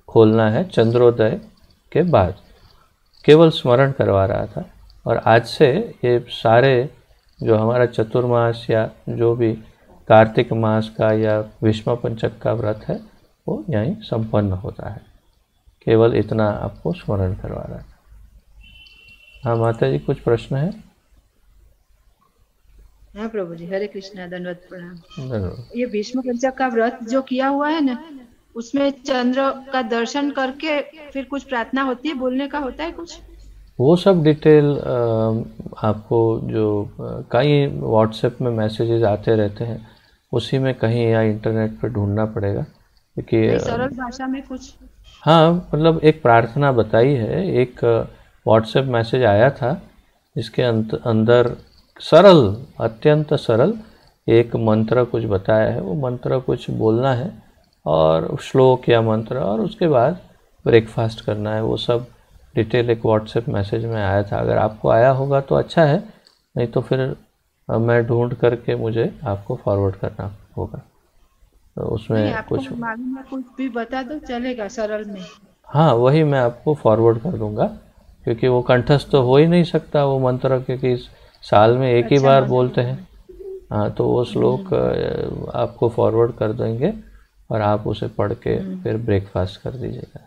खोलना है चंद्रोदय के बाद। केवल स्मरण करवा रहा था। और आज से ये सारे जो हमारा चतुर्मास या जो भी कार्तिक मास का या भीष्म पंचक का व्रत है वो यहीं संपन्न होता है। केवल इतना आपको स्मरण करवा रहा था। हाँ माता जी, कुछ प्रश्न है? हाँ प्रभु जी, हरे कृष्णा, दंडवत प्रणाम। ये भीष्म पंचक का व्रत जो किया हुआ है ना, उसमें चंद्र का दर्शन करके फिर कुछ प्रार्थना होती है, बोलने का होता है कुछ? वो सब डिटेल आपको जो कई व्हाट्सएप में मैसेजेस आते रहते हैं, उसी में कहीं या इंटरनेट पर ढूंढना पड़ेगा, क्योंकि सरल भाषा में कुछ। हाँ, मतलब एक प्रार्थना बताई है, एक व्हाट्सएप मैसेज आया था जिसके अंदर सरल, अत्यंत सरल एक मंत्र कुछ बताया है। वो मंत्र कुछ बोलना है और श्लोक या मंत्र, और उसके बाद ब्रेकफास्ट करना है। वो सब डिटेल एक व्हाट्सएप मैसेज में आया था। अगर आपको आया होगा तो अच्छा है, नहीं तो फिर मैं ढूंढ करके मुझे आपको फॉरवर्ड करना होगा। तो उसमें कुछ मालूम है, कुछ भी बता दो चलेगा सरल में। हाँ, वही मैं आपको फॉरवर्ड कर दूंगा, क्योंकि वो कंठस्थ तो हो ही नहीं सकता वो मंत्र, क्योंकि साल में एक ही बार बोलते हैं। हाँ, तो वो श्लोक आपको फॉरवर्ड कर देंगे और आप उसे पढ़ के फिर ब्रेकफास्ट कर दीजिएगा,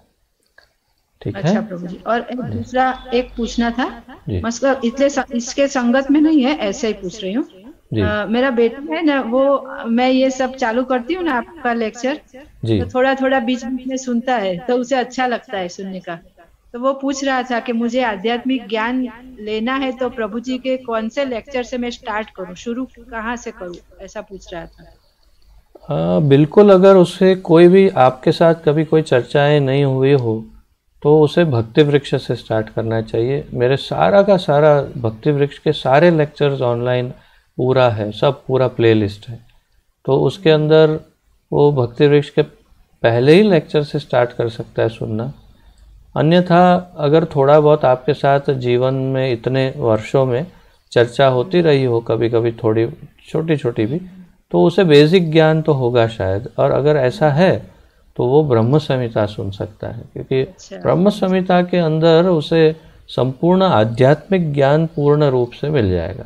ठीक है? अच्छा प्रभु जी। और एक दूसरा एक पूछना था, मतलब इसके संगत में नहीं है, ऐसे ही पूछ रही हूँ। मेरा बेटा है ना, वो मैं ये सब चालू करती हूँ ना आपका लेक्चर, तो थोड़ा थोड़ा बीच बीच में सुनता है, तो उसे अच्छा लगता है सुनने का। तो वो पूछ रहा था कि मुझे आध्यात्मिक ज्ञान लेना है, तो प्रभु जी के कौन से लेक्चर से मैं स्टार्ट करूँ, शुरू कहाँ से करूँ, ऐसा पूछ रहा था। बिल्कुल, अगर उसे कोई भी आपके साथ कभी कोई चर्चाएं नहीं हुई हो तो उसे भक्ति वृक्ष से स्टार्ट करना चाहिए। मेरे सारा का सारा भक्ति वृक्ष के सारे लेक्चर्स ऑनलाइन पूरा है, सब पूरा प्लेलिस्ट है। तो उसके अंदर वो भक्ति वृक्ष के पहले ही लेक्चर से स्टार्ट कर सकता है सुनना। अन्यथा अगर थोड़ा बहुत आपके साथ जीवन में इतने वर्षों में चर्चा होती रही हो, कभी कभी थोड़ी छोटी छोटी भी, तो उसे बेसिक ज्ञान तो होगा शायद। और अगर ऐसा है तो वो ब्रह्म संहिता सुन सकता है, क्योंकि ब्रह्म संहिता के अंदर उसे संपूर्ण आध्यात्मिक ज्ञान पूर्ण रूप से मिल जाएगा।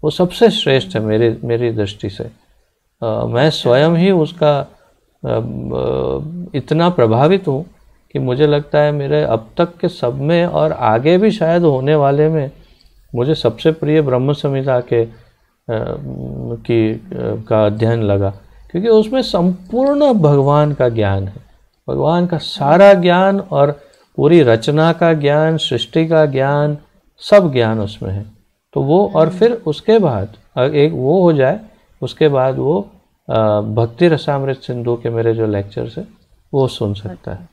वो सबसे श्रेष्ठ है मेरी दृष्टि से। मैं स्वयं ही उसका इतना प्रभावित हूँ कि मुझे लगता है मेरे अब तक के सब में और आगे भी शायद होने वाले में मुझे सबसे प्रिय ब्रह्म संहिता का अध्ययन लगा, क्योंकि उसमें संपूर्ण भगवान का ज्ञान है, भगवान का सारा ज्ञान और पूरी रचना का ज्ञान, सृष्टि का ज्ञान, सब ज्ञान उसमें है। तो वो, और फिर उसके बाद एक वो हो जाए, उसके बाद वो भक्ति रसामृत सिंधु के मेरे जो लेक्चर्स है वो सुन सकता है।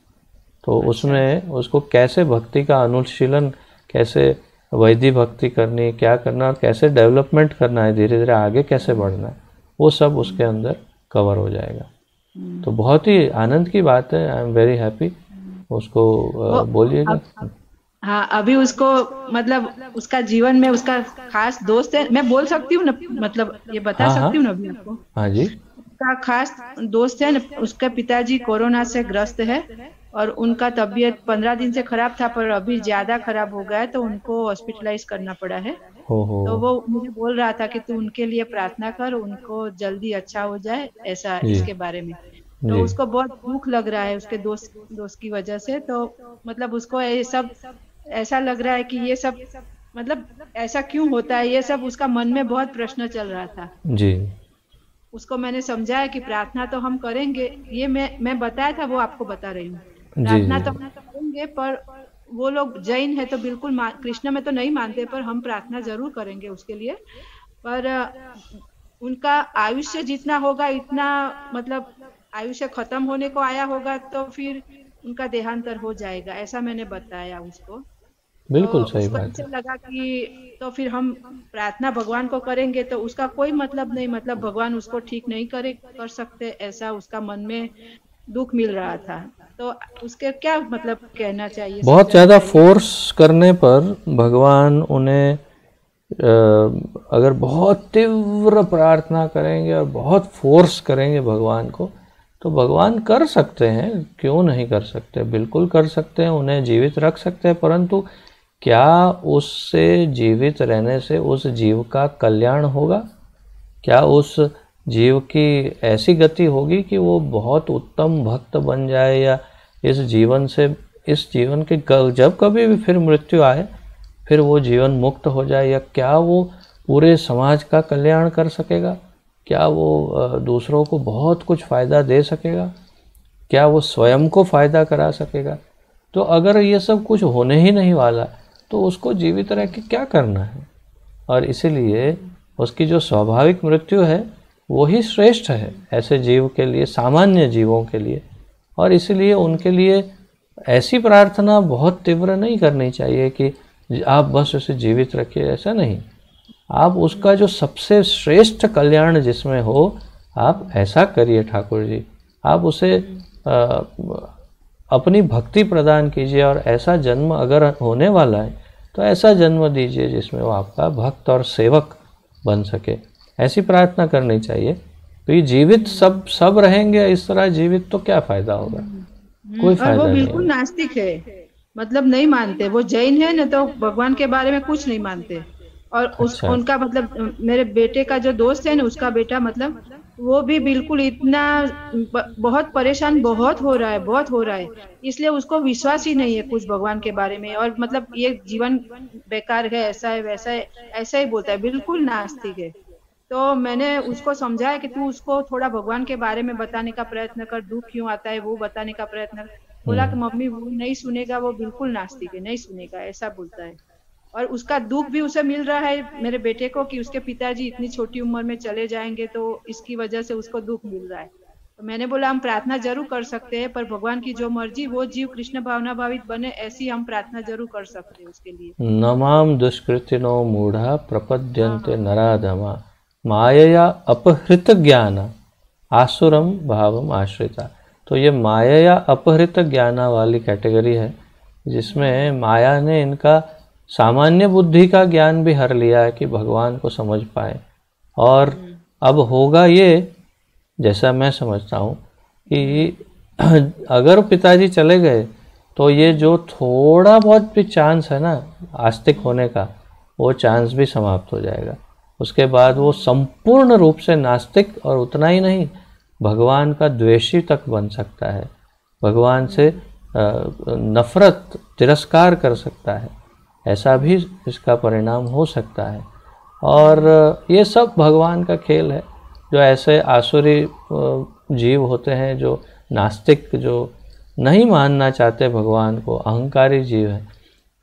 तो उसमें उसको कैसे भक्ति का अनुशीलन, कैसे वैदिक भक्ति करनी, क्या करना, कैसे डेवलपमेंट करना है, धीरे धीरे आगे कैसे बढ़ना है, वो सब उसके अंदर कवर हो जाएगा। तो बहुत ही आनंद की बात है। I am very happy. उसको बोलिएगा। हाँ, अभी उसको मतलब उसका जीवन में उसका खास दोस्त है, मैं बोल सकती हूँ ना, मतलब ये बता सकती हूँ ना अभी आपको? हाँ जी। उसका खास दोस्त है ना, उसके पिताजी कोरोना से ग्रस्त है और उनका तबीयत 15 दिन से खराब था, पर अभी ज्यादा खराब हो गया है, तो उनको हॉस्पिटलाइज करना पड़ा है। तो वो मुझे बोल रहा था कि तू उनके लिए प्रार्थना कर, उनको जल्दी अच्छा हो जाए, ऐसा इसके बारे में। तो उसको बहुत दुख लग रहा है उसके दोस्त की वजह से। तो मतलब उसको ये सब ऐसा लग रहा है कि ये सब मतलब ऐसा क्यों होता है, ये सब उसका मन में बहुत प्रश्न चल रहा था जी। उसको मैंने समझाया कि प्रार्थना तो हम करेंगे, ये मैं बताया था, वो आपको बता रही हूँ। प्रार्थना तो हम करेंगे, पर वो लोग जैन है तो बिल्कुल कृष्ण में तो नहीं मानते, पर हम प्रार्थना जरूर करेंगे उसके लिए। पर उनका आयुष्य जितना होगा इतना, मतलब आयुष्य खत्म होने को आया होगा तो फिर उनका देहांतर हो जाएगा, ऐसा मैंने बताया उसको। बिल्कुल तो सही उसको बात ऐसे है। लगा कि तो फिर हम प्रार्थना भगवान को करेंगे तो उसका कोई मतलब नहीं, मतलब भगवान उसको ठीक नहीं कर सकते, ऐसा उसका मन में दुख मिल रहा था। तो उसके क्या मतलब कहना चाहिए? बहुत ज़्यादा फोर्स करने पर भगवान उन्हें अगर बहुत तीव्र प्रार्थना करेंगे और बहुत फोर्स करेंगे भगवान को, तो भगवान कर सकते हैं, क्यों नहीं कर सकते, बिल्कुल कर सकते हैं, उन्हें जीवित रख सकते हैं। परंतु क्या उससे जीवित रहने से उस जीव का कल्याण होगा? क्या उस जीव की ऐसी गति होगी कि वो बहुत उत्तम भक्त बन जाए, या इस जीवन के जब कभी भी फिर मृत्यु आए फिर वो जीवन मुक्त हो जाए? या क्या वो पूरे समाज का कल्याण कर सकेगा? क्या वो दूसरों को बहुत कुछ फ़ायदा दे सकेगा? क्या वो स्वयं को फ़ायदा करा सकेगा? तो अगर ये सब कुछ होने ही नहीं वाला, तो उसको जीवित रह के क्या करना है। और इसीलिए उसकी जो स्वाभाविक मृत्यु है वही श्रेष्ठ है ऐसे जीव के लिए, सामान्य जीवों के लिए। और इसीलिए उनके लिए ऐसी प्रार्थना बहुत तीव्र नहीं करनी चाहिए कि आप बस उसे जीवित रखिए, ऐसा नहीं। आप उसका जो सबसे श्रेष्ठ कल्याण जिसमें हो, आप ऐसा करिए ठाकुर जी। आप उसे अपनी भक्ति प्रदान कीजिए और ऐसा जन्म अगर होने वाला है तो ऐसा जन्म दीजिए जिसमें वो आपका भक्त और सेवक बन सके। ऐसी प्रार्थना करनी चाहिए। तो ये जीवित सब रहेंगे इस तरह जीवित, तो क्या फायदा होगा, कोई फायदा नहीं। वो बिल्कुल नास्तिक है, मतलब नहीं मानते, वो जैन है ना, तो भगवान के बारे में कुछ नहीं मानते। और अच्छा। उनका मतलब मेरे बेटे का जो दोस्त है ना, उसका बेटा मतलब वो भी बिल्कुल इतना बहुत परेशान बहुत हो रहा है, इसलिए उसको विश्वास ही नहीं है कुछ भगवान के बारे में। और मतलब ये जीवन बेकार है, ऐसा है वैसा है, ऐसा ही बोलता है, बिल्कुल नास्तिक है। तो मैंने उसको समझाया कि तू उसको थोड़ा भगवान के बारे में बताने का प्रयत्न कर, दुख क्यों आता है वो बताने का प्रयत्न कर। बोला कि मम्मी वो नहीं सुनेगा, वो बिल्कुल नास्तिक है, नहीं सुनेगा, ऐसा बोलता है। और उसका दुख भी उसे मिल रहा है मेरे बेटे को कि उसके पिताजी इतनी छोटी उम्र में चले जाएंगे, तो इसकी वजह से उसको दुख मिल रहा है। तो मैंने बोला हम प्रार्थना जरूर कर सकते हैं, पर भगवान की जो मर्जी, वो जीव कृष्ण भावना भावित बने, ऐसी हम प्रार्थना जरूर कर सकते हैं उसके लिए। नमाम दुष्कृतिनो मूढ़ा प्रपद्यन्ते नराधमा मायया अपहृत ज्ञान आसुरम भावम आश्रिता। तो ये मायया अपहृत ज्ञान वाली कैटेगरी है, जिसमें माया ने इनका सामान्य बुद्धि का ज्ञान भी हर लिया है कि भगवान को समझ पाए। और अब होगा ये, जैसा मैं समझता हूँ कि अगर पिताजी चले गए तो ये जो थोड़ा बहुत भी चांस है ना आस्तिक होने का, वो चांस भी समाप्त हो जाएगा। उसके बाद वो संपूर्ण रूप से नास्तिक, और उतना ही नहीं, भगवान का द्वेषी तक बन सकता है, भगवान से नफरत तिरस्कार कर सकता है, ऐसा भी इसका परिणाम हो सकता है। और ये सब भगवान का खेल है। जो ऐसे आसुरी जीव होते हैं, जो नास्तिक, जो नहीं मानना चाहते भगवान को, अहंकारी जीव हैं,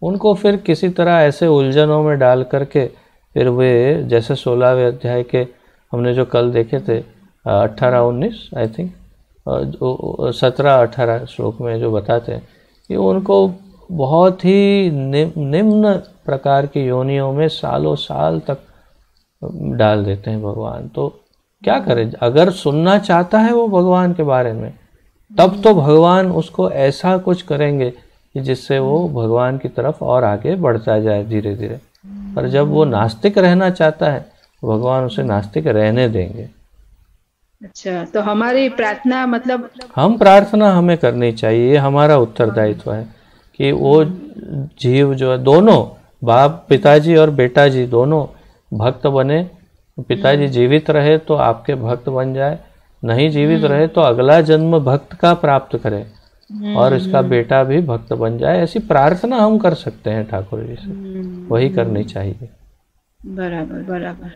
उनको फिर किसी तरह ऐसे उलझनों में डाल करके फिर वे, जैसे 16वें अध्याय के हमने जो कल देखे थे 18-19 आई थिंक 17-18 श्लोक में जो बताते हैं कि उनको बहुत ही निम्न प्रकार की योनियों में सालों साल तक डाल देते हैं भगवान। तो क्या करें, अगर सुनना चाहता है वो भगवान के बारे में, तब तो भगवान उसको ऐसा कुछ करेंगे कि जिससे वो भगवान की तरफ और आगे बढ़ता जाए धीरे धीरे। पर जब वो नास्तिक रहना चाहता है, भगवान उसे नास्तिक रहने देंगे। अच्छा, तो हमारी प्रार्थना मतलब हम प्रार्थना हमें करनी चाहिए, हमारा उत्तरदायित्व है कि वो जीव जो है, दोनों बाप, पिताजी और बेटा जी दोनों भक्त बने। पिताजी जीवित रहे तो आपके भक्त बन जाए, नहीं जीवित रहे तो अगला जन्म भक्त का प्राप्त करे और इसका बेटा भी भक्त बन जाए। ऐसी प्रार्थना हम कर सकते हैं ठाकुर जी से, वही करनी चाहिए। बराबर बराबर।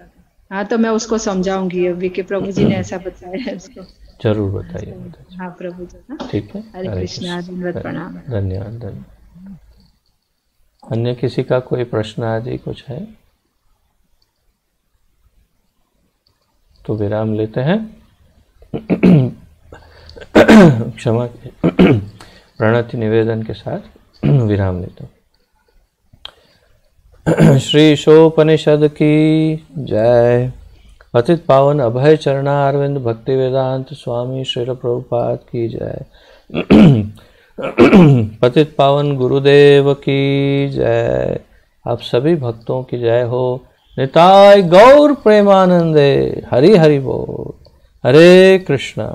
हाँ, तो मैं उसको समझाऊंगी अभी कि प्रभु जी ने ऐसा बताया है उसको। जरूर बताइए। हाँ प्रभु जी। ठीक है, हरे कृष्णा, धन्यवाद, प्रणाम। धन्यवाद धन्यवाद। अन्य किसी का कोई प्रश्न आदि कुछ है तो विराम लेते हैं। क्षमा प्रणति निवेदन के साथ विराम लेते हैं। श्री शोपनिषद की जय। पतित पावन अभय चरणारविंद भक्ति वेदांत स्वामी श्रील प्रभुपाद की जय। पतित पावन गुरुदेव की जय। आप सभी भक्तों की जय हो। निताय गौर प्रेमानंदे। हरि हरि बोल। हरे कृष्णा।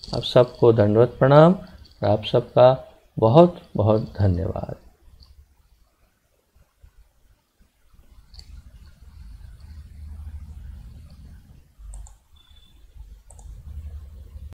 आप सबको दंडवत प्रणाम और आप सबका बहुत बहुत धन्यवाद।